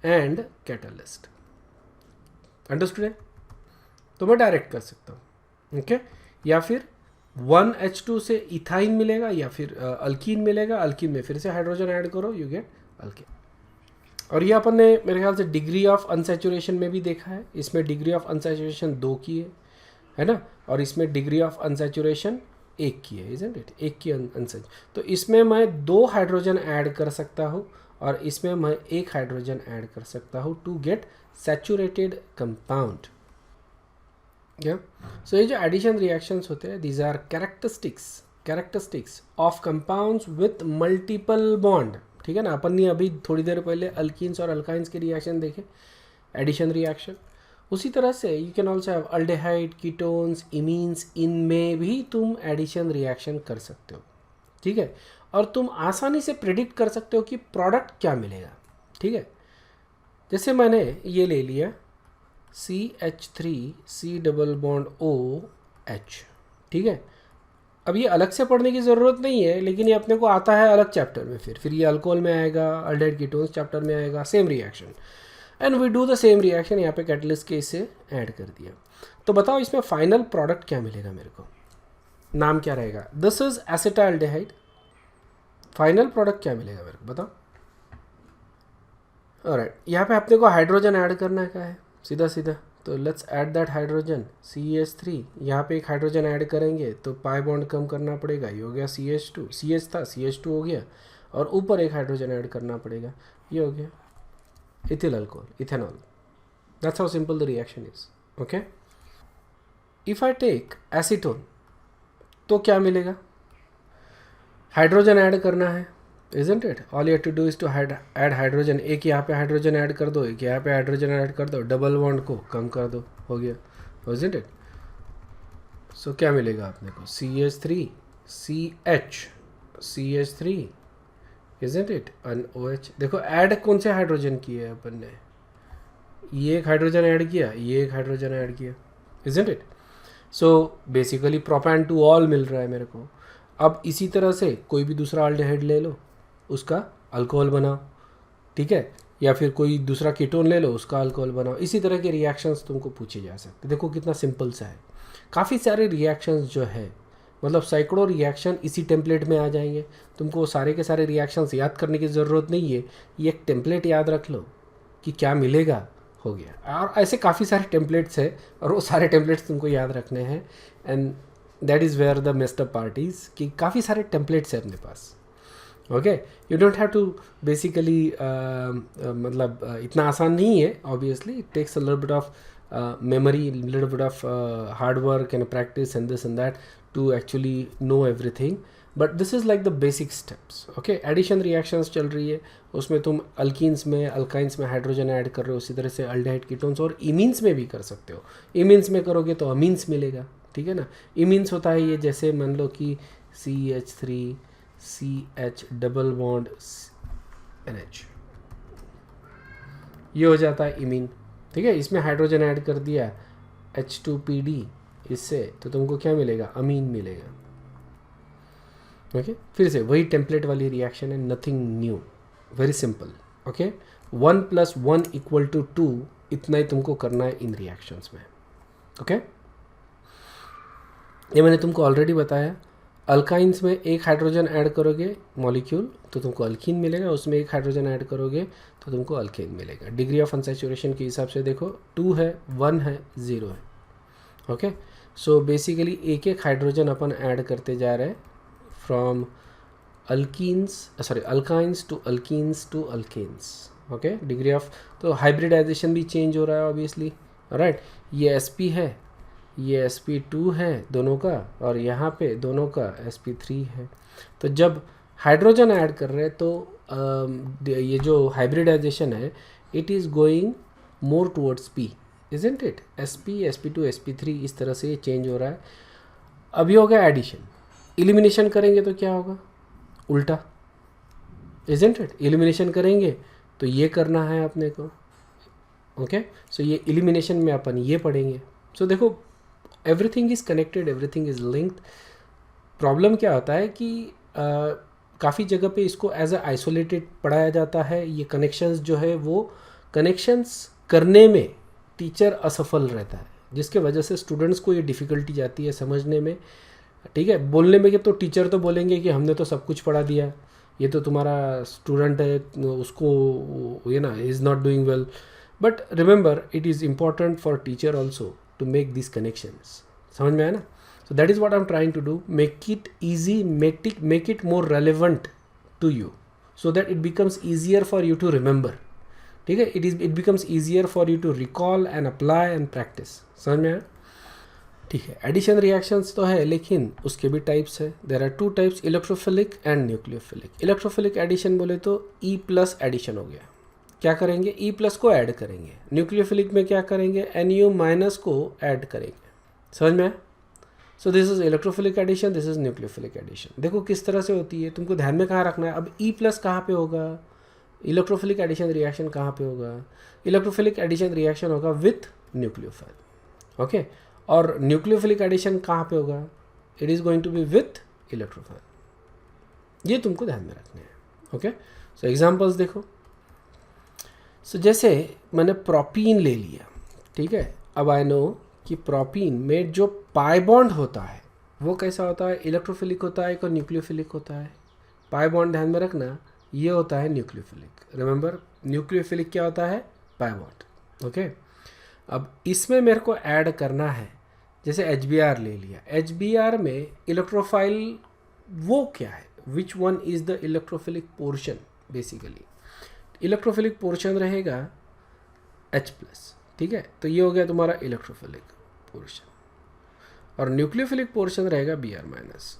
एंड कैटलिस्ट, अंडरस्टूड है। तो मैं डायरेक्ट कर सकता हूँ, ओके। या फिर 1H2 से इथाइन मिलेगा या फिर अल्कीन मिलेगा, अल्कीन में फिर से हाइड्रोजन ऐड करो, यू गेट अल्कीन। और ये अपन ने मेरे ख्याल से डिग्री ऑफ अनसैचुरेशन में भी देखा है, इसमें डिग्री ऑफ अनसैचुरेशन 2 की है ना, और इसमें डिग्री ऑफ अनसैचुरेशन 1 की है, इजंट इट, 1 की अनसैचुरेशन। तो इसमें मैं 2 हाइड्रोजन ऐड कर सकता हूँ और इसमें मैं 1 हाइड्रोजन ऐड कर सकता हूँ टू गेट सैचुरेटेड कंपाउंड, क्या। सो ये जो एडिशन रिएक्शंस होते हैं these are characteristics of compounds with multiple bond, ठीक है ना। अपन ने अभी थोड़ी देर पहले अल्कीन्स और अल्काइंस के रिएक्शन देखे, एडिशन रिएक्शन। उसी तरह से you can also have aldehyde, ketones, imines, इनमें भी तुम एडिशन रिएक्शन कर सकते हो, ठीक है। और तुम आसानी से प्रेडिक्ट कर सकते हो कि प्रोडक्ट क्या मिलेगा, ठीक है। जैसे मैंने ये ले लिया CH3 C double bond OH, ठीक है। अब ये अलग से पढ़ने की ज़रूरत नहीं है, लेकिन ये अपने को आता है अलग चैप्टर में, फिर ये अल्कोहल में आएगा, अल्डेहाइड कीटोन्स चैप्टर में आएगा, same reaction, and we do the same reaction. यहाँ पे कैटलिस्ट के इसे ऐड कर दिया, तो बताओ इसमें फाइनल प्रोडक्ट क्या मिलेगा मेरे को, नाम क्या रहेगा, दिस इज एसिटाल्डेहाइड, फाइनल प्रोडक्ट क्या मिलेगा मेरे को बताओ। ऑलराइट, यहाँ पे अपने को हाइड्रोजन ऐड करना है, क्या है सीधा सीधा, तो let's add that hydrogen CH3। यहाँ पे एक हाइड्रोजन ऐड करेंगे तो पाई बॉन्ड कम करना पड़ेगा, ये हो गया CH2, CH था CH2 हो गया, और ऊपर एक हाइड्रोजन ऐड करना पड़ेगा, ये हो गया ethyl alcohol, ethanol. That's how simple the reaction is. Okay, if I take acetone तो क्या मिलेगा, हाइड्रोजन ऐड करना है, isn't it? All you have to do is to add hydrogen, एक यहाँ पे हाइड्रोजन ऐड कर दो, एक यहाँ पे हाइड्रोजन ऐड कर दो, डबल बॉन्ड को कम कर दो, हो गया, isn't it? सो क्या मिलेगा अपने को, CH3 CH3 isn't it, and OH। देखो ऐड कौन से हाइड्रोजन किए है अपन ने, ये एक हाइड्रोजन ऐड किया, ये एक हाइड्रोजन ऐड किया, isn't it? So basically propan two ol मिल रहा है मेरे को। अब इसी तरह से कोई भी दूसरा अल्डिहाइड ले लो, उसका अल्कोहल बनाओ, ठीक है, या फिर कोई दूसरा कीटोन ले लो, उसका अल्कोहल बनाओ। इसी तरह के रिएक्शंस तुमको पूछे जा सकते। देखो कितना सिंपल सा है, काफ़ी सारे रिएक्शंस जो है, मतलब सैकड़ों रिएक्शन इसी टेम्पलेट में आ जाएंगे। तुमको सारे के सारे रिएक्शंस याद करने की ज़रूरत नहीं है, ये एक टेम्पलेट याद रख लो कि क्या मिलेगा, हो गया। और ऐसे काफ़ी सारे टेम्पलेट्स है, और वो सारे टेम्पलेट्स तुमको याद रखने हैं, and that is where the messed up parties, कि काफ़ी सारे टेम्पलेट्स है अपने पास। Okay, you don't have to basically मतलब इतना आसान नहीं है, obviously it takes a little bit of memory, little bit of hard work and practice and this and that to actually know everything, but this is like the basic steps. Okay, addition reactions चल रही है, उसमें तुम alkenes में alkynes में hydrogen add कर रहे हो, उसी तरह से अल्डिहाइड कीटोन्स और इमीन्स में भी कर सकते हो। इमीन्स में करोगे तो अमीन्स मिलेगा, ठीक है ना। इमीन्स होता है ये, जैसे मान लो कि CH3 CH double bond NH, ये हो जाता है इमीन, ठीक है। इसमें हाइड्रोजन ऐड कर दिया H2PD इससे, तो तुमको क्या मिलेगा, अमीन मिलेगा। ओके, फिर से वही टेम्पलेट वाली रिएक्शन है, nothing new, very simple. Okay, 1 + 1 = 2, इतना ही तुमको करना है इन रिएक्शंस में। ओके, ये मैंने तुमको ऑलरेडी बताया। अल्काइंस में एक हाइड्रोजन ऐड करोगे मॉलिक्यूल तो तुमको अल्कीन मिलेगा, उसमें एक हाइड्रोजन ऐड करोगे तो तुमको अल्केन मिलेगा। डिग्री ऑफ अनसैचुरेशन के हिसाब से देखो, 2 है, 1 है, 0 है। ओके, सो बेसिकली एक एक हाइड्रोजन अपन ऐड करते जा रहे हैं from alkynes to alkenes to alkanes. Okay, degree of, तो हाइब्रिडाइजेशन भी चेंज हो रहा है ऑब्वियसली, राइट। ये sp है, ये sp2 है दोनों का, और यहाँ पे दोनों का sp3 है। तो जब हाइड्रोजन ऐड कर रहे हैं तो ये जो हाइब्रिडाइजेशन है, it is going more towards p, isn't it, sp sp2 sp3, इस तरह से ये चेंज हो रहा है। अभी हो गया एडिशन। एलिमिनेशन करेंगे तो क्या होगा, उल्टा, इजंट इट। एलिमिनेशन करेंगे तो ये करना है अपने को। ओके, सो ये एलिमिनेशन में अपन ये पढ़ेंगे। सो देखो, everything is connected, everything is linked. Problem क्या होता है कि काफ़ी जगह पे इसको एज अ आइसोलेटेड पढ़ाया जाता है। ये कनेक्शंस जो है वो कनेक्शंस करने में टीचर असफल रहता है, जिसके वजह से स्टूडेंट्स को ये डिफ़िकल्टी जाती है समझने में, ठीक है। बोलने में कि तो टीचर तो बोलेंगे कि हमने तो सब कुछ पढ़ा दिया, ये तो तुम्हारा स्टूडेंट है, उसको ये ना is not doing well. But remember, it is important for teacher also to make this connections. समझ में आया ना। So that is what I'm trying to do, make it easy, make it more relevant to you, so that it becomes easier for you to remember, ठीक है। it becomes easier for you to recall and apply and practice। समझ में आया, ठीक है। Addition reactions तो है, लेकिन उसके भी टाइप्स है। There are 2 types, electrophilic and nucleophilic. Electrophilic addition बोले तो E+ एडिशन हो गया, क्या करेंगे, E+ को ऐड करेंगे। न्यूक्लियोफिलिक में क्या करेंगे, Nu- को ऐड करेंगे। समझ में आया। So this is electrophilic addition, this is nucleophilic addition. देखो किस तरह से होती है, तुमको ध्यान में कहाँ रखना है। अब E+ कहाँ पे होगा, इलेक्ट्रोफिलिक एडिशन रिएक्शन कहाँ पे होगा, इलेक्ट्रोफिलिक एडिशन रिएक्शन होगा विथ न्यूक्लियोफाइल। ओके, और न्यूक्लियोफिलिक एडिशन कहाँ पे होगा, it is going to be with electrophile. ये तुमको ध्यान में रखना है। ओके, सो एग्जाम्पल्स देखो। सो जैसे मैंने प्रोपीन ले लिया, ठीक है। अब आई नो कि प्रोपीन में जो पाई बॉन्ड होता है वो कैसा होता है, इलेक्ट्रोफिलिक होता है और न्यूक्लियोफिलिक होता है। पाई बॉन्ड ध्यान में रखना, ये होता है न्यूक्लियोफिलिक। रिमेंबर न्यूक्लियोफिलिक क्या होता है? Pi bond. ओके, अब इसमें मेरे को ऐड करना है, जैसे HBr ले लिया, HBr में इलेक्ट्रोफाइल वो क्या है, which one is the electrophilic portion? Basically electrophilic portion रहेगा H+, ठीक है, तो ये हो गया तुम्हारा इलेक्ट्रोफिलिक पोर्शन, और न्यूक्लियोफिलिक पोर्शन रहेगा Br-,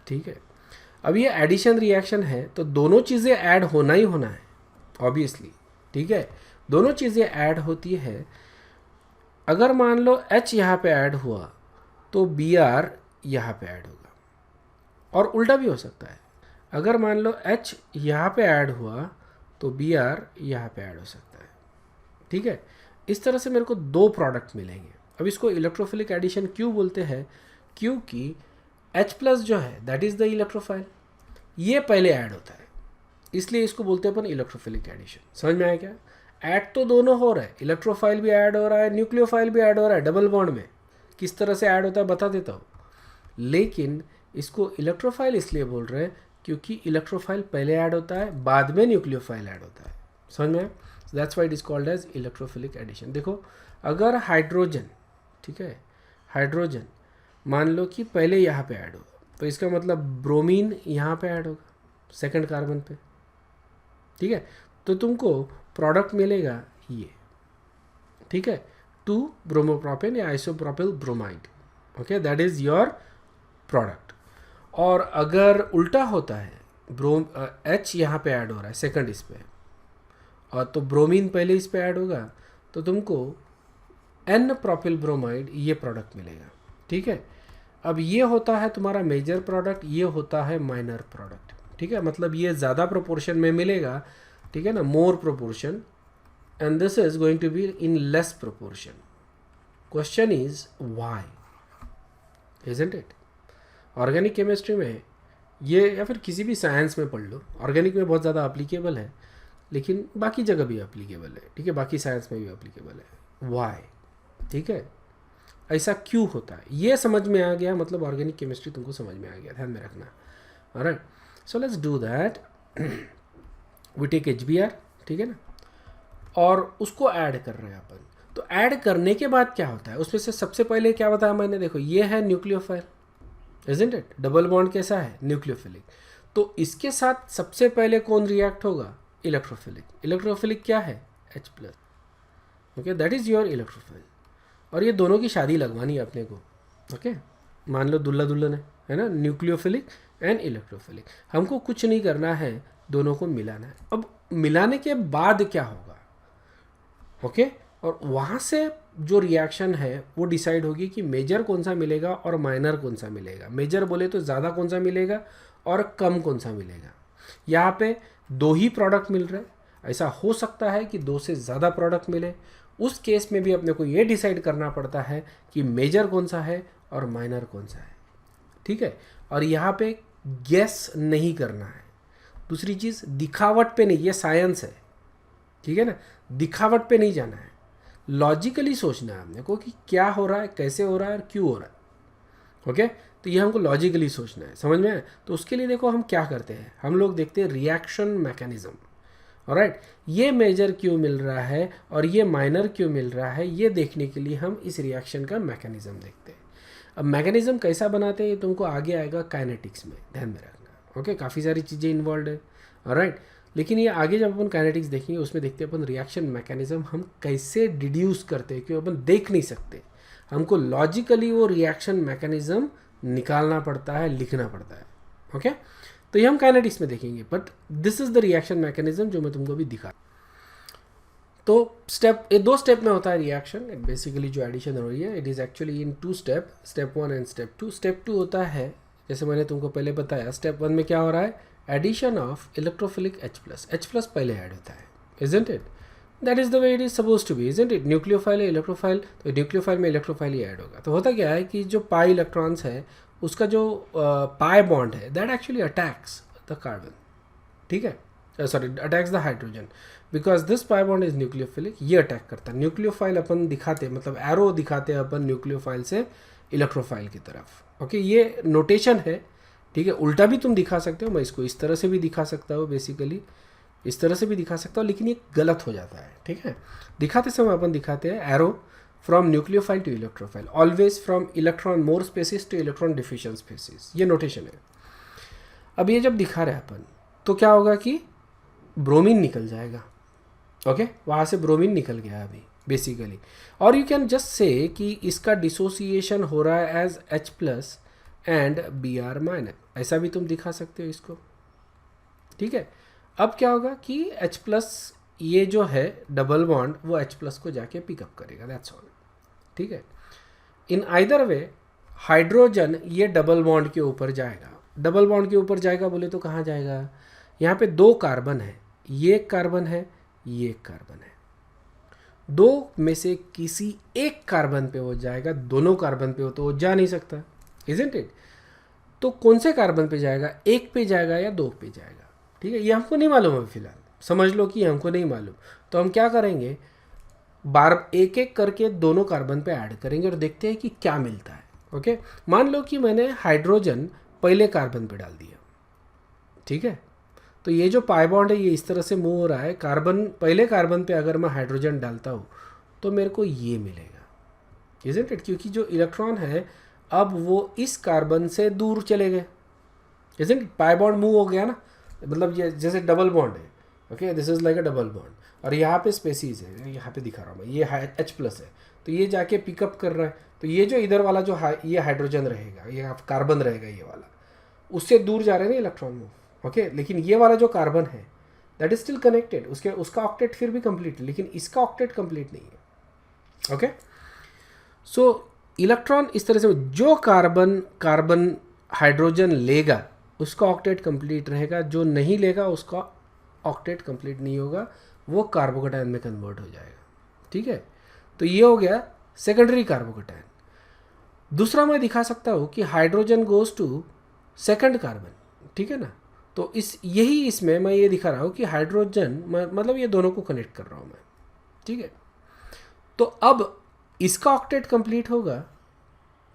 ठीक है। अब ये एडिशन रिएक्शन है तो दोनों चीज़ें ऐड होना ही होना है ऑब्वियसली, ठीक है, दोनों चीज़ें ऐड होती है। अगर मान लो H यहाँ पे ऐड हुआ तो Br यहाँ पे ऐड होगा, और उल्टा भी हो सकता है, अगर मान लो H यहाँ पे ऐड हुआ तो Br यहाँ पे ऐड हो सकता है, ठीक है। इस तरह से मेरे को दो प्रोडक्ट मिलेंगे। अब इसको इलेक्ट्रोफिलिक एडिशन क्यों बोलते हैं? क्योंकि H+ जो है दैट इज़ द इलेक्ट्रोफाइल, ये पहले ऐड होता है, इसलिए इसको बोलते हैं अपन इलेक्ट्रोफिलिक एडिशन। समझ में आया क्या? ऐड तो दोनों हो रहा है, इलेक्ट्रोफाइल भी ऐड हो रहा है, न्यूक्लियोफाइल भी ऐड हो रहा है। डबल बॉन्ड में किस तरह से ऐड होता है बता देता हूँ, लेकिन इसको इलेक्ट्रोफाइल इसलिए बोल रहे हैं क्योंकि इलेक्ट्रोफाइल पहले ऐड होता है, बाद में न्यूक्लियोफाइल ऐड होता है। समझ में? That's why it is called as electrophilic addition. देखो अगर हाइड्रोजन, ठीक है, हाइड्रोजन मान लो कि पहले यहाँ पे ऐड होगा, तो इसका मतलब ब्रोमीन यहाँ पे ऐड होगा सेकंड कार्बन पे, ठीक है, तो तुमको प्रोडक्ट मिलेगा ये, ठीक है, 2 ब्रोमोप्रोपेन या isopropyl bromide. Okay, that is your product. और अगर उल्टा होता है, H यहाँ पे ऐड हो रहा है सेकंड इस पे, और तो ब्रोमीन पहले इस पे ऐड होगा, तो तुमको N प्रोपिल ब्रोमाइड ये प्रोडक्ट मिलेगा, ठीक है। अब ये होता है तुम्हारा मेजर प्रोडक्ट, ये होता है माइनर प्रोडक्ट, ठीक है, मतलब ये ज़्यादा प्रोपोर्शन में मिलेगा, ठीक है ना, more proportion, and this is going to be in less proportion. Question is why, isn't it? Organic chemistry में ये, या फिर किसी भी साइंस में पढ़ लो, ऑर्गेनिक में बहुत ज़्यादा अप्लीकेबल है, लेकिन बाकी जगह भी अप्लीकेबल है, ठीक है, बाकी साइंस में भी अप्लीकेबल है। व्हाई, ठीक है, ऐसा क्यों होता है, ये समझ में आ गया, मतलब ऑर्गेनिक केमिस्ट्री तुमको समझ में आ गया, ध्यान में रखना। Alright, so let's do that. We take HBr, ठीक है ना, और उसको ऐड कर रहे हैं अपन। तो ऐड करने के बाद क्या होता है, उसमें से सबसे पहले क्या बताया मैंने, देखो ये है nucleophile, isn't it? Double bond कैसा है? न्यूक्लियोफिलिक। तो इसके साथ सबसे पहले कौन रिएक्ट होगा? इलेक्ट्रोफिलिक। इलेक्ट्रोफिलिक क्या है? H+। Okay, that is your electrophile. और ये दोनों की शादी लगवानी है अपने को, ओके, मान लो दुल्ला दुल्हन है ना, न्यूक्लियोफिलिक एंड इलेक्ट्रोफिलिक। हमको कुछ नहीं करना है, दोनों को मिलाना है। अब मिलाने के बाद क्या होगा, ओके, और वहाँ से जो रिएक्शन है वो डिसाइड होगी कि मेजर कौन सा मिलेगा और माइनर कौन सा मिलेगा। मेजर बोले तो ज़्यादा कौन सा मिलेगा और कम कौन सा मिलेगा। यहाँ पे 2 ही प्रोडक्ट मिल रहे हैं, ऐसा हो सकता है कि 2 से ज़्यादा प्रोडक्ट मिले, उस केस में भी अपने को ये डिसाइड करना पड़ता है कि मेजर कौन सा है और माइनर कौन सा है, ठीक है। और यहाँ पे गेस नहीं करना है। दूसरी चीज़, दिखावट पे नहीं, ये साइंस है, ठीक है ना, दिखावट पे नहीं जाना है, लॉजिकली सोचना है हमने को कि क्या हो रहा है, कैसे हो रहा है और क्यों हो रहा है। ओके, तो ये हमको लॉजिकली सोचना है, समझ में आए? तो उसके लिए देखो हम क्या करते हैं, हम लोग देखते हैं रिएक्शन मैकेनिज्म। ऑलराइट, ये मेजर क्यों मिल रहा है और ये माइनर क्यों मिल रहा है, ये देखने के लिए हम इस रिएक्शन का मैकेनिज्म देखते हैं। अब मैकेनिज्म कैसा बनाते हैं ये तुमको आगे आएगा काइनेटिक्स में, ध्यान में रखना। ओके, काफ़ी सारी चीज़ें इन्वॉल्व है, ऑलराइट, लेकिन ये आगे जब अपन काइनेटिक्स देखेंगे उसमें देखते हैं अपन रिएक्शन मैकेनिज्म हम कैसे डिड्यूस करते हैं, क्योंकि अपन देख नहीं सकते, हमको लॉजिकली वो रिएक्शन मैकेनिज्म निकालना पड़ता है, लिखना पड़ता है। ओके, तो ये हम काइनेटिक्स में देखेंगे, but this is the reaction mechanism जो मैं तुमको अभी दिखा। तो स्टेप, ये 2 स्टेप में होता है रिएक्शन बेसिकली, जो एडिशन हो रही है it is actually in 2 step, step 1 and step 2। Step 2 होता है, जैसे मैंने तुमको पहले बताया, स्टेप 1 में क्या हो रहा है, एडिशन ऑफ इलेक्ट्रोफिलिक H+ पहले ऐड होता है, isn't it? That is the way it is suppose to be, isn't it? Nucleophile है, इलेक्ट्रोफाइल, तो न्यूक्लियोफाइल में इलेक्ट्रोफाइल ही ऐड होगा। तो होता क्या है कि जो पाई इलेक्ट्रॉन्स है उसका जो पाई बॉन्ड है that actually attacks the carbon, ठीक है, sorry attacks the hydrogen, because this pi bond is nucleophilic, ये अटैक करता है। न्यूक्लियोफाइल अपन दिखाते, मतलब एरो दिखाते हैं अपन न्यूक्लियोफाइल से इलेक्ट्रोफाइल की तरफ। ओके, ये नोटेशन है, ठीक है, उल्टा भी तुम दिखा सकते हो, मैं इसको इस तरह से भी दिखा सकता हूँ, बेसिकली इस तरह से भी दिखा सकता हूँ, लेकिन ये गलत हो जाता है। ठीक है, दिखाते समय अपन दिखाते हैं arrow from nucleophile to electrophile, always from electron more species to electron deficient species, ये नोटेशन है। अब ये जब दिखा रहे अपन तो क्या होगा कि ब्रोमीन निकल जाएगा। ओके, वहाँ से ब्रोमीन निकल गया अभी बेसिकली, और यू कैन जस्ट से कि इसका डिसोसिएशन हो रहा है एज H+ एंड Br-, ऐसा भी तुम दिखा सकते हो इसको। ठीक है, अब क्या होगा कि H+ ये जो है डबल बॉन्ड वो H+ को जाके पिकअप करेगा, दैट्स ऑल। ठीक है, इन आइदर वे हाइड्रोजन ये डबल बॉन्ड के ऊपर जाएगा। डबल बॉन्ड के ऊपर जाएगा बोले तो कहाँ जाएगा, यहाँ पे 2 कार्बन है, ये एक कार्बन है, ये एक कार्बन है, 2 में से किसी एक कार्बन पे वो जाएगा, दोनों कार्बन पे हो तो वो जा नहीं सकता, इजंट इट। तो कौन से कार्बन पे जाएगा, 1 पे जाएगा या 2 पे जाएगा। ठीक है, ये हमको नहीं मालूम है फिलहाल, समझ लो कि हमको नहीं मालूम। तो हम क्या करेंगे, बार एक एक करके दोनों कार्बन पे ऐड करेंगे और देखते हैं कि क्या मिलता है। ओके, मान लो कि मैंने हाइड्रोजन पहले कार्बन पे डाल दिया। ठीक है, तो ये जो पाई बॉन्ड है ये इस तरह से मूव हो रहा है, कार्बन पहले कार्बन पे अगर मैं हाइड्रोजन डालता हूँ तो मेरे को ये मिलेगा, इजंट इट, क्योंकि जो इलेक्ट्रॉन है अब वो इस कार्बन से दूर चले गए, isn't it, pi bond move हो गया ना, मतलब ये जैसे डबल बॉन्ड है। Okay, this is like a double bond, और यहाँ पे स्पेसीज है, यहाँ पे दिखा रहा हूँ मैं, ये H+ है, तो ये जाके पिकअप कर रहा है, तो ये जो इधर वाला जो ये हाइड्रोजन रहेगा, ये कार्बन रहेगा, ये वाला उससे दूर जा रहे हैं ना इलेक्ट्रॉन मूव। ओके, लेकिन ये वाला जो कार्बन है दैट इज स्टिल कनेक्टेड, उसका ऑक्टेट फिर भी कंप्लीट है, लेकिन इसका ऑक्टेट कंप्लीट नहीं है। ओके, सो इलेक्ट्रॉन इस तरह से जो कार्बन हाइड्रोजन लेगा उसका ऑक्टेट कंप्लीट रहेगा, जो नहीं लेगा उसका ऑक्टेट कंप्लीट नहीं होगा, वो कार्बोकेटायन में कन्वर्ट हो जाएगा। ठीक है, तो ये हो गया सेकेंडरी कार्बोकेटायन। दूसरा मैं दिखा सकता हूँ कि hydrogen goes to second carbon. ठीक है ना, तो इसमें मैं ये दिखा रहा हूँ कि हाइड्रोजन मतलब ये दोनों को कनेक्ट कर रहा हूँ मैं। ठीक है, तो अब इसका ऑक्टेट कंप्लीट होगा।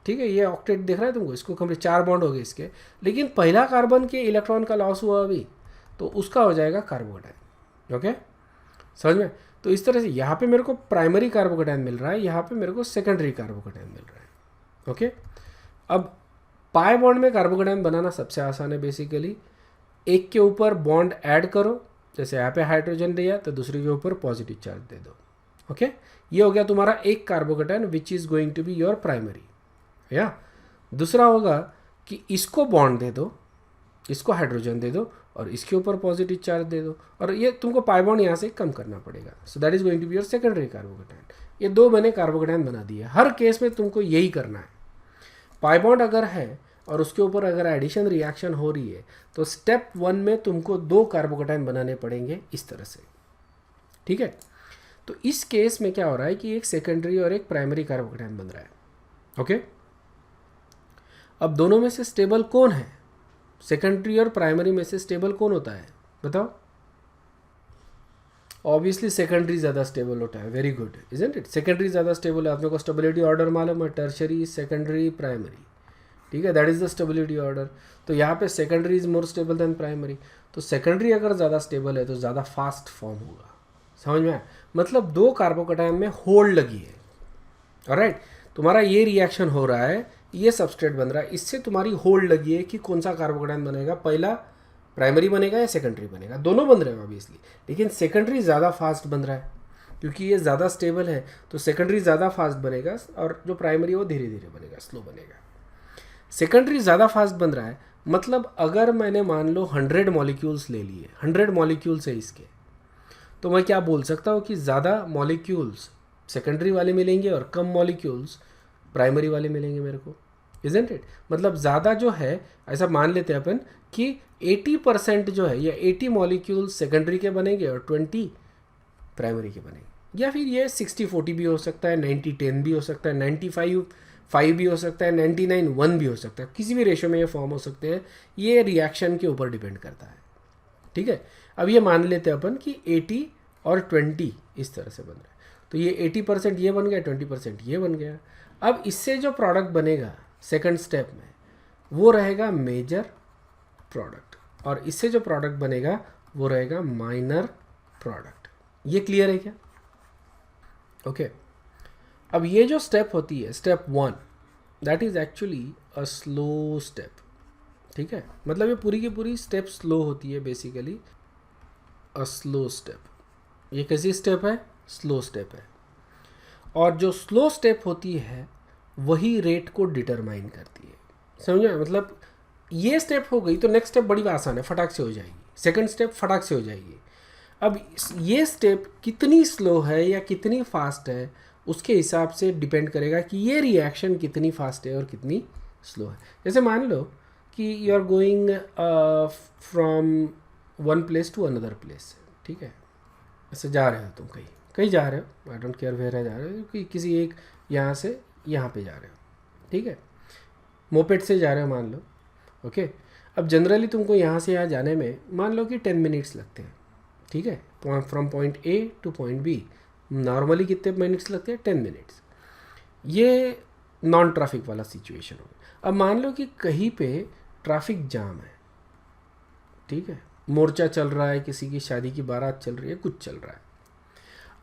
ठीक है, ये ऑक्टेट दिख रहा है तुमको, इसको कंप्लीट 4 बॉन्ड हो गए इसके, लेकिन पहला कार्बन के इलेक्ट्रॉन का लॉस हुआ अभी, तो उसका हो जाएगा कार्बोकेटायन। ओके, समझ में। तो इस तरह से यहाँ पे मेरे को प्राइमरी कार्बोकेटायन मिल रहा है, यहाँ पे मेरे को सेकेंडरी कार्बोकेटायन मिल रहा है। ओके, अब पाई बॉन्ड में कार्बोकेटायन बनाना सबसे आसान है। बेसिकली एक के ऊपर बॉन्ड ऐड करो, जैसे यहाँ पे हाइड्रोजन दिया तो दूसरे के ऊपर पॉजिटिव चार्ज दे दो। ओके, ये हो गया तुम्हारा एक carbocation which is going to be your primary. या दूसरा होगा कि इसको बॉन्ड दे दो, इसको हाइड्रोजन दे दो और इसके ऊपर पॉजिटिव चार्ज दे दो, और ये तुमको पाई बॉन्ड यहाँ से कम करना पड़ेगा। So that is going to be your secondary carbocation. ये 2 मैंने कार्बोकेटायन बना दिए। हर केस में तुमको यही करना है। पाई बॉन्ड अगर है और उसके ऊपर अगर एडिशन रिएक्शन हो रही है तो स्टेप 1 में तुमको 2 कार्बोकेटायन बनाने पड़ेंगे इस तरह से। ठीक है, तो इस केस में क्या हो रहा है कि एक सेकेंडरी और एक प्राइमरी कार्बोकेटायन बन रहा है। ओके, अब दोनों में से स्टेबल कौन है, सेकेंडरी और प्राइमरी में से स्टेबल कौन होता है बताओ। ऑब्वियसली सेकेंडरी ज़्यादा स्टेबल होता है। Very good, isn't it, secondary ज़्यादा स्टेबल है। आपने को स्टेबिलिटी ऑर्डर मालूम है, टर्शरी, सेकेंडरी, प्राइमरी। ठीक है, that is the stability order. तो यहाँ पे secondary is more stable then primary, तो सेकेंडरी अगर ज़्यादा स्टेबल है तो ज़्यादा फास्ट फॉर्म होगा। समझ में आया, मतलब 2 कार्बोकेटायन में होल्ड लगी है। ऑलराइट, तुम्हारा ये रिएक्शन हो रहा है, ये सबस्ट्रेट बन रहा है, इससे तुम्हारी होल्ड लगी है कि कौन सा कार्बोकेटायन बनेगा, पहला प्राइमरी बनेगा या सेकेंडरी बनेगा। दोनों बन रहे हैं ऑब्वियसली, लेकिन सेकेंडरी ज़्यादा फास्ट बन रहा है क्योंकि ये ज़्यादा स्टेबल है, तो सेकेंडरी ज़्यादा फास्ट बनेगा और जो प्राइमरी वो धीरे धीरे बनेगा, स्लो बनेगा। सेकेंडरी ज़्यादा फास्ट बन रहा है, मतलब अगर मैंने मान लो 100 मॉलिक्यूल्स ले लिए, 100 मॉलिक्यूल्स है इसके, तो मैं क्या बोल सकता हूँ कि ज़्यादा मॉलिक्यूल्स सेकेंडरी वाले मिलेंगे और कम मॉलिक्यूल्स प्राइमरी वाले मिलेंगे मेरे को, इजंट इट। मतलब ज़्यादा जो है, ऐसा मान लेते हैं अपन कि 80% जो है या 80 मॉलिक्यूल्स सेकेंडरी के बनेंगे और 20 प्राइमरी के बनेंगे, या फिर ये 60-40 भी हो सकता है, 90-10 भी हो सकता है, 95-5 भी हो सकता है, 99-1 भी हो सकता है, किसी भी रेशो में ये फॉर्म हो सकते हैं। ये रिएक्शन के ऊपर डिपेंड करता है। ठीक है, अब ये मान लेते हैं अपन कि 80 और 20 इस तरह से बन रहा है, तो ये 80% ये बन गया, 20% ये बन गया। अब इससे जो प्रोडक्ट बनेगा सेकंड स्टेप में वो रहेगा मेजर प्रोडक्ट, और इससे जो प्रोडक्ट बनेगा वो रहेगा माइनर प्रोडक्ट। ये क्लियर है क्या? ओके अब ये जो स्टेप होती है step 1, that is actually a slow step. ठीक है, मतलब ये पूरी की पूरी स्टेप स्लो होती है, बेसिकली अ स्लो स्टेप। ये कैसी स्टेप है? स्लो स्टेप है। और जो स्लो स्टेप होती है वही रेट को डिटरमाइन करती है। समझो, मतलब ये स्टेप हो गई तो नेक्स्ट स्टेप बड़ी आसान है, फटाक से हो जाएगी। सेकंड स्टेप फटाक से हो जाएगी। अब ये स्टेप कितनी स्लो है या कितनी फास्ट है उसके हिसाब से डिपेंड करेगा कि ये रिएक्शन कितनी फास्ट है और कितनी स्लो है। जैसे मान लो कि you are going from one place to another place. ठीक है, ऐसे जा रहे हो, तुम कहीं कहीं जा रहे हो, आई डोंट केयर वेयर जा रहे हो, कि किसी एक यहाँ से यहाँ पे जा रहे हो। ठीक है, मोपेड से जा रहे हो मान लो। ओके, अब जनरली तुमको यहाँ से यहाँ जाने में मान लो कि 10 मिनट्स लगते हैं। ठीक है, from point A to point B normally कितने मिनट्स लगते हैं? 10 मिनट्स। ये नॉन ट्रैफिक वाला सिचुएशन हो। अब मान लो कि कहीं पे ट्रैफिक जाम है। ठीक है, मोर्चा चल रहा है, किसी की शादी की बारात चल रही है, कुछ चल रहा है।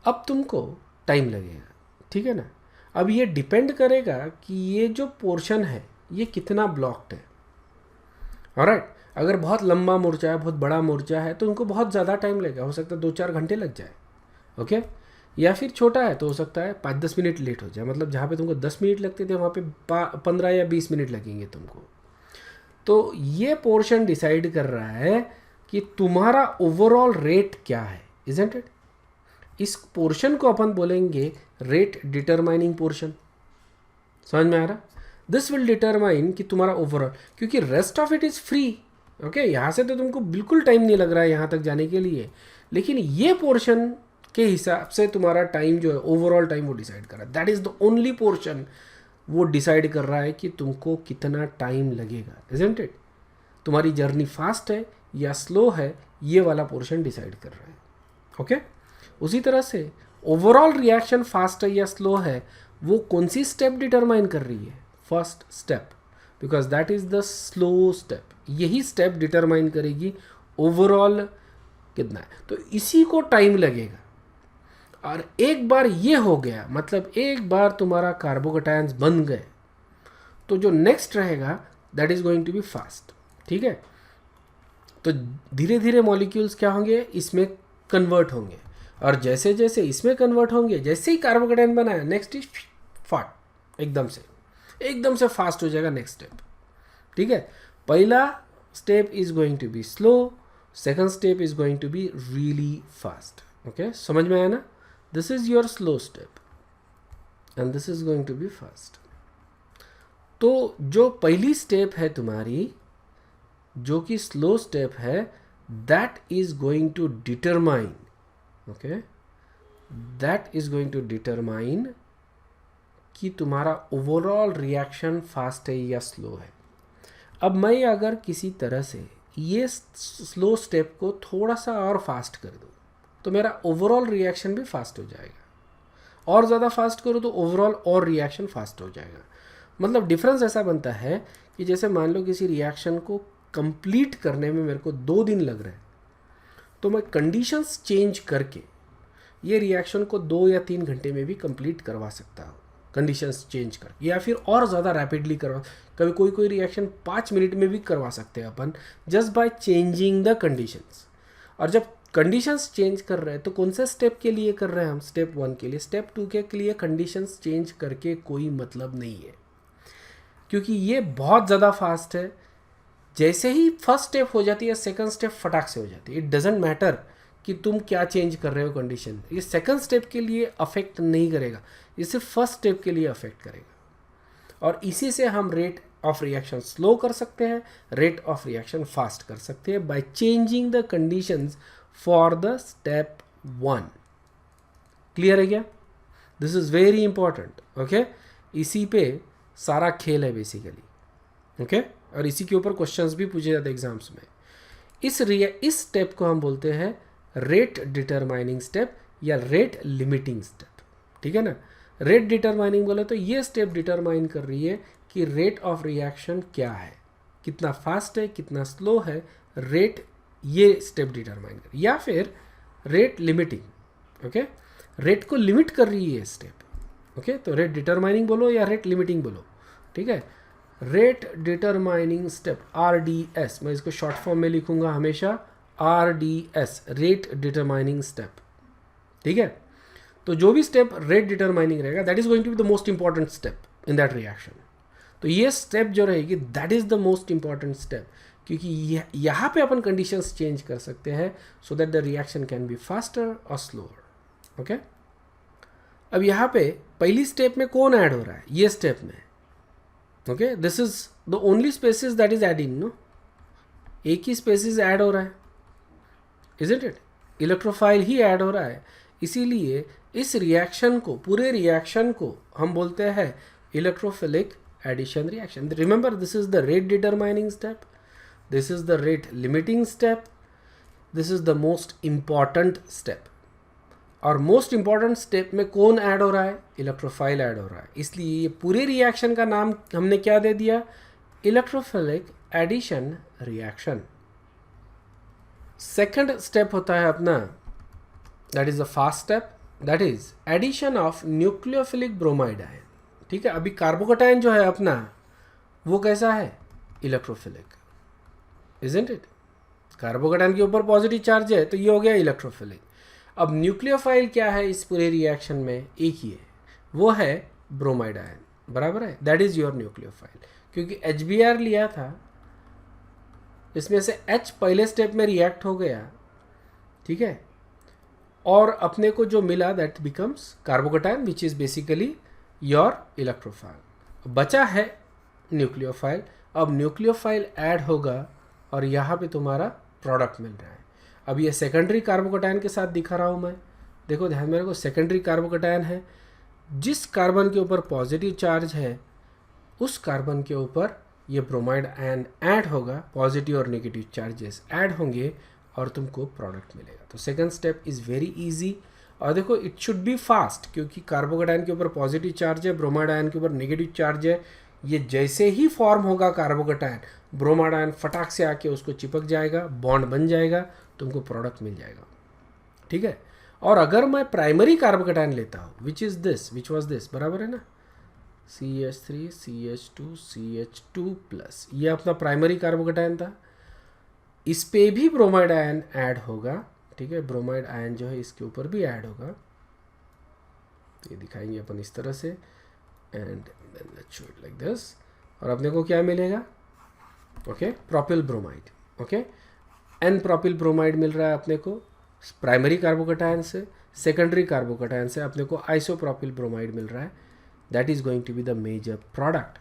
अब तुमको टाइम लगेगा। ठीक है ना, अब ये डिपेंड करेगा कि ये जो पोर्शन है ये कितना ब्लॉक्ड है। ऑलराइट, अगर बहुत लंबा मोर्चा है, बहुत बड़ा मोर्चा है, तो उनको बहुत ज़्यादा टाइम लगेगा, हो सकता है 2-4 घंटे लग जाए। ओके, या फिर छोटा है तो हो सकता है 5-10 मिनट लेट हो जाए। मतलब जहाँ पे तुमको 10 मिनट लगते थे वहाँ पे 15 या 20 मिनट लगेंगे तुमको। तो ये पोर्शन डिसाइड कर रहा है कि तुम्हारा ओवरऑल रेट क्या है, इजंट इट? इस पोर्शन को अपन बोलेंगे रेट डिटरमाइनिंग पोर्शन। समझ में आ रहा? दिस विल डिटरमाइन कि तुम्हारा ओवरऑल, क्योंकि rest of it is free. Okay, यहाँ से तो तुमको बिल्कुल टाइम नहीं लग रहा है यहाँ तक जाने के लिए, लेकिन ये पोर्शन के हिसाब से तुम्हारा टाइम जो है, ओवरऑल टाइम, वो डिसाइड कर रहा है। That is the only portion वो डिसाइड कर रहा है कि तुमको कितना टाइम लगेगा, इजंट इट? तुम्हारी जर्नी फास्ट है या स्लो है, ये वाला पोर्शन डिसाइड कर रहा है। ओके, उसी तरह से ओवरऑल रिएक्शन फास्ट है या स्लो है, वो कौन सी स्टेप डिटरमाइन कर रही है? First step, because that is the slow step. यही स्टेप डिटरमाइन करेगी ओवरऑल कितना है। तो इसी को टाइम लगेगा। और एक बार ये हो गया, मतलब एक बार तुम्हारा कार्बोकेटायंस बन गए, तो जो नेक्स्ट रहेगा that is going to be fast. ठीक है, तो धीरे धीरे मॉलिक्यूल्स क्या होंगे, इसमें कन्वर्ट होंगे, और जैसे जैसे इसमें कन्वर्ट होंगे, जैसे ही कार्बोकेटायन बनाया, नेक्स्ट इज फाट, एकदम से फास्ट हो जाएगा नेक्स्ट स्टेप। ठीक है, पहला step is going to be slow, second step is going to be really fast. Okay, समझ में आया ना? This is your slow step and this is going to be fast. तो जो पहली स्टेप है तुम्हारी, जो कि स्लो स्टेप है, that is going to determine, okay, that is going to determine कि तुम्हारा ओवरऑल रिएक्शन फास्ट है या स्लो है। अब मैं अगर किसी तरह से ये स्लो स्टेप को थोड़ा सा और फास्ट कर दूँ तो मेरा ओवरऑल रिएक्शन भी फास्ट हो जाएगा, और ज़्यादा फास्ट करो तो ओवरऑल और रिएक्शन फास्ट हो जाएगा। मतलब डिफरेंस ऐसा बनता है कि जैसे मान लो किसी रिएक्शन को कंप्लीट करने में मेरे को 2 दिन लग रहे हैं, तो मैं कंडीशंस चेंज करके ये रिएक्शन को 2 या 3 घंटे में भी कंप्लीट करवा सकता हूँ, कंडीशंस चेंज कर, या फिर और ज़्यादा रैपिडली करवा। कभी कोई रिएक्शन 5 मिनट में भी करवा सकते हैं अपन, just by changing the conditions. और जब कंडीशंस चेंज कर रहे हैं तो कौन से स्टेप के लिए कर रहे हैं हम? स्टेप 1 के लिए। स्टेप 2 के लिए कंडीशंस चेंज करके कोई मतलब नहीं है, क्योंकि ये बहुत ज़्यादा फास्ट है। जैसे ही फर्स्ट स्टेप हो जाती है, सेकंड स्टेप फटाक से हो जाती है। इट डजेंट मैटर कि तुम क्या चेंज कर रहे हो कंडीशन, ये सेकंड स्टेप के लिए अफेक्ट नहीं करेगा, ये सिर्फ फर्स्ट स्टेप के लिए अफेक्ट करेगा। और इसी से हम रेट ऑफ रिएक्शन स्लो कर सकते हैं, रेट ऑफ रिएक्शन फास्ट कर सकते हैं, bye changing the conditions for the step 1। Clear है क्या? This is very important. Okay, इसी पे सारा खेल है बेसिकली। ओके, और इसी के ऊपर क्वेश्चंस भी पूछे जाते हैं एग्जाम्स में। इस स्टेप को हम बोलते हैं रेट डिटरमाइनिंग स्टेप या रेट लिमिटिंग स्टेप। ठीक है ना? रेट डिटरमाइनिंग बोले तो ये स्टेप डिटरमाइन कर रही है कि रेट ऑफ रिएक्शन क्या है, कितना फास्ट है कितना स्लो है, रेट ये स्टेप डिटरमाइन कर, या फिर रेट लिमिटिंग। ओके, रेट को लिमिट कर रही है स्टेप। ओके, तो रेट डिटरमाइनिंग बोलो या रेट लिमिटिंग बोलो, ठीक है। रेट डिटरमाइनिंग स्टेप RDS, मैं इसको शॉर्ट फॉर्म में लिखूंगा हमेशा RDS, रेट डिटरमाइनिंग स्टेप, ठीक है। तो जो भी स्टेप रेट डिटरमाइनिंग रहेगा that is going to be the most important step in that reaction. तो ये स्टेप जो रहेगी that is the most important step, क्योंकि यहाँ पे अपन कंडीशंस चेंज कर सकते हैं so that the reaction can be faster और स्लोअर। ओके, अब यहाँ पे पहली स्टेप में कौन ऐड हो रहा है, ये स्टेप में। Okay, this is the only species that is adding, no, एक ही स्पेसिस ऐड हो रहा है, इजंट इट, इलेक्ट्रोफाइल ही ऐड हो रहा है। इसीलिए इस रिएक्शन को, पूरे रिएक्शन को हम बोलते हैं electrophilic addition reaction. Remember, this is the rate determining step, this is the rate limiting step, this is the most important step. और मोस्ट इंपॉर्टेंट स्टेप में कौन ऐड हो रहा है, इलेक्ट्रोफाइल ऐड हो रहा है। इसलिए ये पूरे रिएक्शन का नाम हमने क्या दे दिया, electrophilic addition reaction. Second step होता है अपना, that is the fast step, that is addition of nucleophilic bromide ion. ठीक है, अभी कार्बोकैटायन जो है अपना वो कैसा है, इलेक्ट्रोफिलिक, इजंट इट। कार्बोकैटायन के ऊपर पॉजिटिव चार्ज है तो ये हो गया इलेक्ट्रोफिलिक। अब न्यूक्लियोफाइल क्या है इस पूरे रिएक्शन में, एक ही है, वो है ब्रोमाइड आयन, बराबर है, दैट इज योर न्यूक्लियोफाइल। क्योंकि HBr लिया था, इसमें से H पहले स्टेप में रिएक्ट हो गया, ठीक है, और अपने को जो मिला that becomes carbocation which is basically your electrophile. बचा है न्यूक्लियोफाइल। अब न्यूक्लियोफाइल ऐड होगा और यहाँ पे तुम्हारा प्रोडक्ट मिल रहा है। अब ये सेकेंडरी कार्बोकैटायन के साथ दिखा रहा हूँ मैं, देखो ध्यान मेरे को, सेकेंडरी कार्बोकैटायन है, जिस कार्बन के ऊपर पॉजिटिव चार्ज है उस कार्बन के ऊपर ये ब्रोमाइड आयन ऐड होगा, पॉजिटिव और नेगेटिव चार्जेस ऐड होंगे और तुमको प्रोडक्ट मिलेगा। तो second step is very easy. और देखो इट शुड बी फास्ट, क्योंकि कार्बोकैटायन के ऊपर पॉजिटिव चार्ज है, ब्रोमाइड आयन के ऊपर नेगेटिव चार्ज है। ये जैसे ही फॉर्म होगा कार्बोकैटायन, ब्रोमाइड आयन फटाक से आके उसको चिपक जाएगा, बॉन्ड बन जाएगा, तुमको प्रोडक्ट मिल जाएगा, ठीक है। और अगर मैं प्राइमरी कार्बोकैटायन लेता हूँ which is this, which was this, बराबर है ना, CH3 CH2 CH2+, ये अपना प्राइमरी कार्बोकैटायन था। इस पे भी ब्रोमाइड आयन ऐड होगा, ठीक है, ब्रोमाइड आयन जो है इसके ऊपर भी ऐड होगा। तो ये दिखाएंगे अपन इस तरह से, and then let's show it like this. और अपने को क्या मिलेगा, okay, propyl bromide, okay, N propyl bromide मिल रहा है अपने को प्राइमरी कार्बोकैटायन से। सेकेंडरी कार्बोकैटायन से अपने को आइसोप्रोपिल ब्रोमाइड मिल रहा है, that is going to be the major product.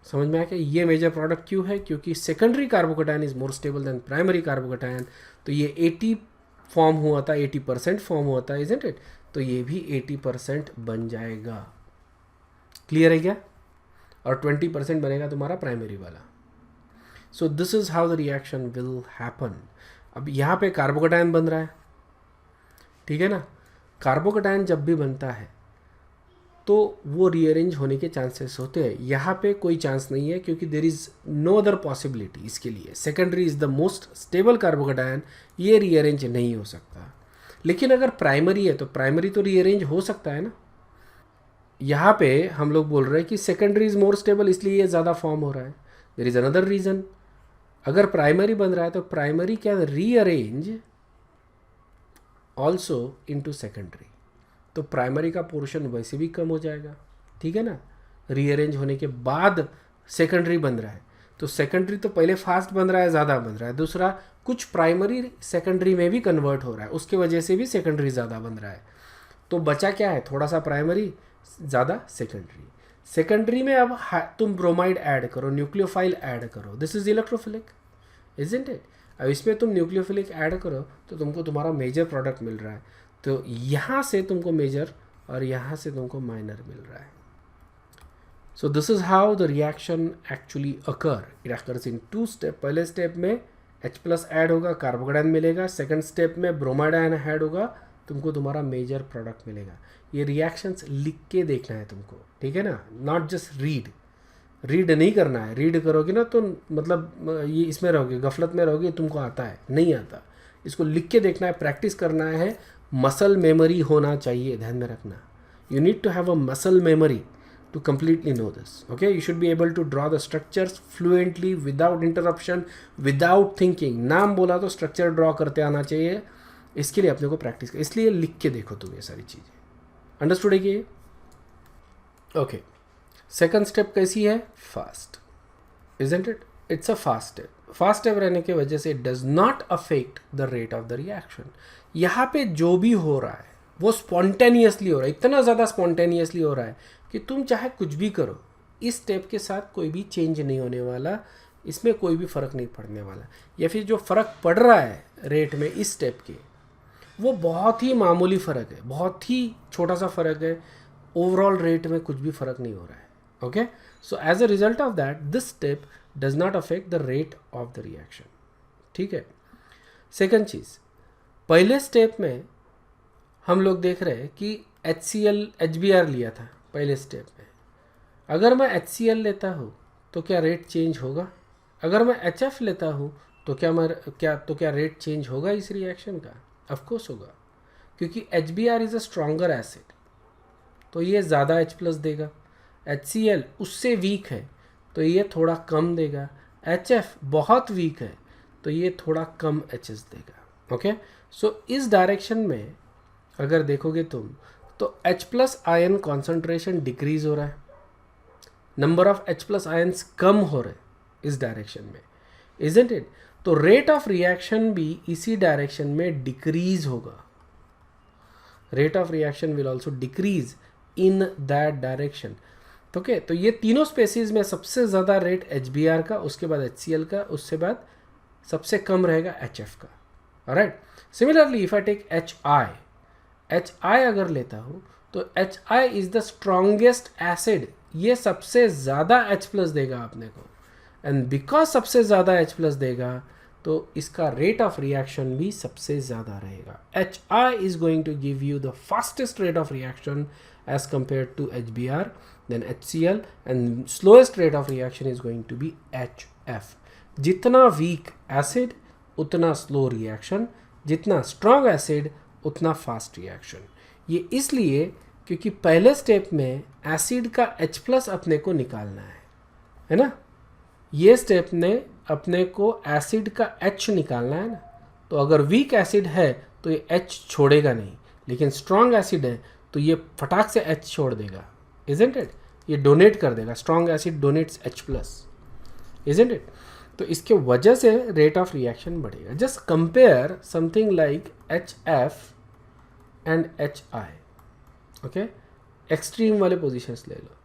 समझ में आया कि ये मेजर प्रोडक्ट क्यों है, क्योंकि secondary carbocation is more stable then primary carbocation. तो ये 80 फॉर्म हुआ था, 80% फॉर्म हुआ था, इजंट इट, तो ये भी 80% बन जाएगा। क्लियर है क्या, और 20% बनेगा तुम्हारा प्राइमरी वाला। सो this is how the reaction will happen. अब यहाँ पे कार्बोकैटायन बन रहा है, ठीक है ना। कार्बोकैटायन जब भी बनता है तो वो रीअरेंज होने के चांसेस होते हैं। यहाँ पे कोई चांस नहीं है, क्योंकि there is no other possibility इसके लिए। Secondary is the most stable carbocation, ये रीअरेंज नहीं हो सकता। लेकिन अगर प्राइमरी है तो प्राइमरी तो रीअरेंज हो सकता है ना। यहाँ पे हम लोग बोल रहे हैं कि सेकेंडरी इज़ मोर स्टेबल, इसलिए ये ज़्यादा फॉर्म हो रहा है। देर इज़ अनदर रीज़न, अगर प्राइमरी बन रहा है तो primary can rearrange also into secondary, तो प्राइमरी का पोर्शन वैसे भी कम हो जाएगा, ठीक है ना। रीअरेंज होने के बाद सेकेंडरी बन रहा है, तो सेकेंडरी तो पहले फास्ट बन रहा है, ज़्यादा बन रहा है। दूसरा, कुछ प्राइमरी सेकेंडरी में भी कन्वर्ट हो रहा है, उसके वजह से भी सेकेंडरी ज़्यादा बन रहा है। तो बचा क्या है, थोड़ा सा प्राइमरी, ज़्यादा सेकेंडरी। सेकेंडरी में अब तुम ब्रोमाइड ऐड करो, न्यूक्लियोफाइल ऐड करो, this is electrophilic, isn't it. अब इसमें तुम न्यूक्लियोफिलिक ऐड करो तो तुमको तुम्हारा मेजर प्रोडक्ट मिल रहा है। तो यहाँ से तुमको मेजर और यहाँ से तुमको माइनर मिल रहा है। सो this is how the reaction actually occur. It occurs in 2 step. पहले स्टेप में H+ ऐड होगा, कार्बोकैटायन मिलेगा। सेकंड स्टेप में ब्रोमाइड आयन ऐड होगा, तुमको तुम्हारा मेजर प्रोडक्ट मिलेगा। ये रिएक्शंस लिख के देखना है तुमको, ठीक है ना, नॉट जस्ट रीड। रीड नहीं करना है। रीड करोगे ना तो मतलब ये इसमें रहोगे, गफलत में रहोगे, तुमको आता है नहीं आता। इसको लिख के देखना है, प्रैक्टिस करना है, मसल मेमोरी होना चाहिए, ध्यान में रखना। You need to have a muscle memory to completely know this. Okay, you should be able to draw the structures fluently without interruption, without thinking. नाम बोला तो स्ट्रक्चर ड्रॉ करते आना चाहिए, इसके लिए अपने को प्रैक्टिस कर, इसलिए लिख के देखो तुम ये सारी चीज़ें। अंडरस्टूड है कि ये? ओके, सेकंड स्टेप कैसी है? Fast, isn't it? It's a fast step. Fast step रहने की वजह से it does not affect the rate of the reaction. यहाँ पे जो भी हो रहा है वो स्पॉन्टेनियसली हो रहा है, इतना ज़्यादा स्पॉन्टेनियसली हो रहा है कि तुम चाहे कुछ भी करो, इस स्टेप के साथ कोई भी चेंज नहीं होने वाला, इसमें कोई भी फ़र्क नहीं पड़ने वाला। या फिर जो फ़र्क पड़ रहा है रेट में इस स्टेप के, वो बहुत ही मामूली फ़र्क है, बहुत ही छोटा सा फ़र्क है, ओवरऑल रेट में कुछ भी फ़र्क नहीं हो रहा है। Okay, so as a result of that this step does not affect the rate of the reaction. ठीक है। सेकंड चीज़, पहले स्टेप में हम लोग देख रहे हैं कि HCl HBr लिया था पहले स्टेप में। अगर मैं HCl लेता हूँ तो क्या रेट चेंज होगा? अगर मैं HF लेता हूँ तो क्या रेट चेंज होगा इस रिएक्शन का? ऑफ कोर्स होगा, क्योंकि HBr is a stronger acid, तो ये ज़्यादा H+ देगा। HCl उससे वीक है तो ये थोड़ा कम देगा। HF बहुत वीक है तो ये थोड़ा कम Hs देगा। ओके, सो इस डायरेक्शन में अगर देखोगे तुम तो H+ आयन कॉन्सेंट्रेशन डिक्रीज हो रहा है, नंबर ऑफ H+ आयन्स कम हो रहे इस डायरेक्शन में, इजंट इट? तो रेट ऑफ रिएक्शन भी इसी डायरेक्शन में डिक्रीज होगा। Rate of reaction will also decrease in that direction. Okay, तो ये तीनों स्पेसीज में सबसे ज़्यादा रेट HBr का, उसके बाद HCl का, उससे बाद सबसे कम रहेगा HF का। Alright, similarly if I take HI अगर लेता हूँ तो HI is the strongest acid, ये सबसे ज़्यादा H+ देगा आपने को, एंड बिकॉज सबसे ज़्यादा H+ देगा तो इसका रेट ऑफ रिएक्शन भी सबसे ज़्यादा रहेगा। HI is going to give you the fastest rate of reaction as compare to HBr, then HCl, and slowest rate of reaction is going to be HF. जितना weak acid उतना slow reaction, जितना strong acid उतना fast reaction. ये इसलिए क्योंकि पहले step में acid का H+ अपने को निकालना है ना? ये स्टेप में अपने को एसिड का H निकालना है ना? तो अगर वीक एसिड है तो ये H छोड़ेगा नहीं, लेकिन स्ट्रॉन्ग एसिड है तो ये फटाक से H छोड़ देगा, इजंट इट? ये डोनेट कर देगा, strong acid donates H+, isn't it? तो इसके वजह से रेट ऑफ रिएक्शन बढ़ेगा। Just compare something like HF and HI। Okay, extreme वाले पोजीशंस ले लो,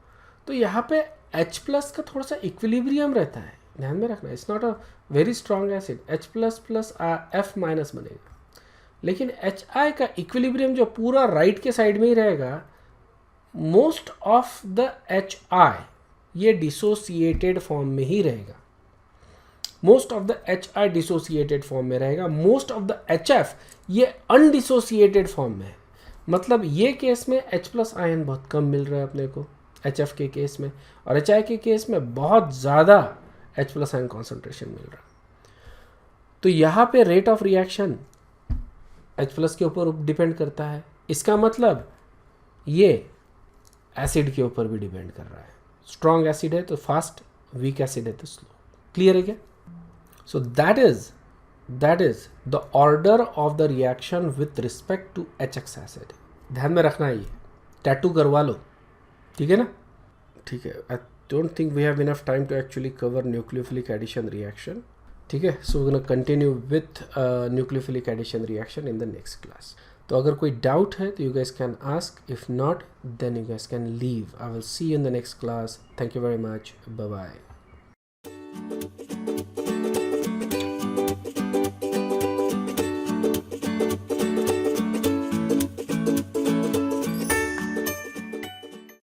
तो यहाँ पे H+ का थोड़ा सा इक्विलिब्रियम रहता है, ध्यान में रखना। It's not a very strong acid, H++ F- बनेगा, लेकिन HI का इक्विलिब्रियम जो पूरा राइट के साइड में ही रहेगा, मोस्ट ऑफ द HI ये डिसोसिएटेड फॉर्म में ही रहेगा, most of the HI dissociated form में रहेगा, मोस्ट ऑफ द HF ये अनडिसोसिएटेड फॉर्म में है। मतलब ये केस में H+ आयन बहुत कम मिल रहा है अपने को HF के केस में, और HI के केस में बहुत ज़्यादा H+ आयन कॉन्सेंट्रेशन मिल रहा है। तो यहाँ पे रेट ऑफ रिएक्शन H+ के ऊपर डिपेंड करता है। इसका मतलब ये एसिड के ऊपर भी डिपेंड कर रहा है। स्ट्रॉन्ग एसिड है तो फास्ट, वीक एसिड है तो स्लो। क्लियर है क्या? So that is the order of the reaction with respect to HX acid. ध्यान में रखना है, ये टैटू करवा लो, ठीक है ना? ठीक है, I don't think we have enough time to actually cover nucleophilic addition reaction. ठीक है, so we gonna continue with nucleophilic addition reaction in the next class. तो अगर कोई डाउट है तो you guys can ask, if not then you guys can leave. I will see you in the next class. Thank you very much, bye bye.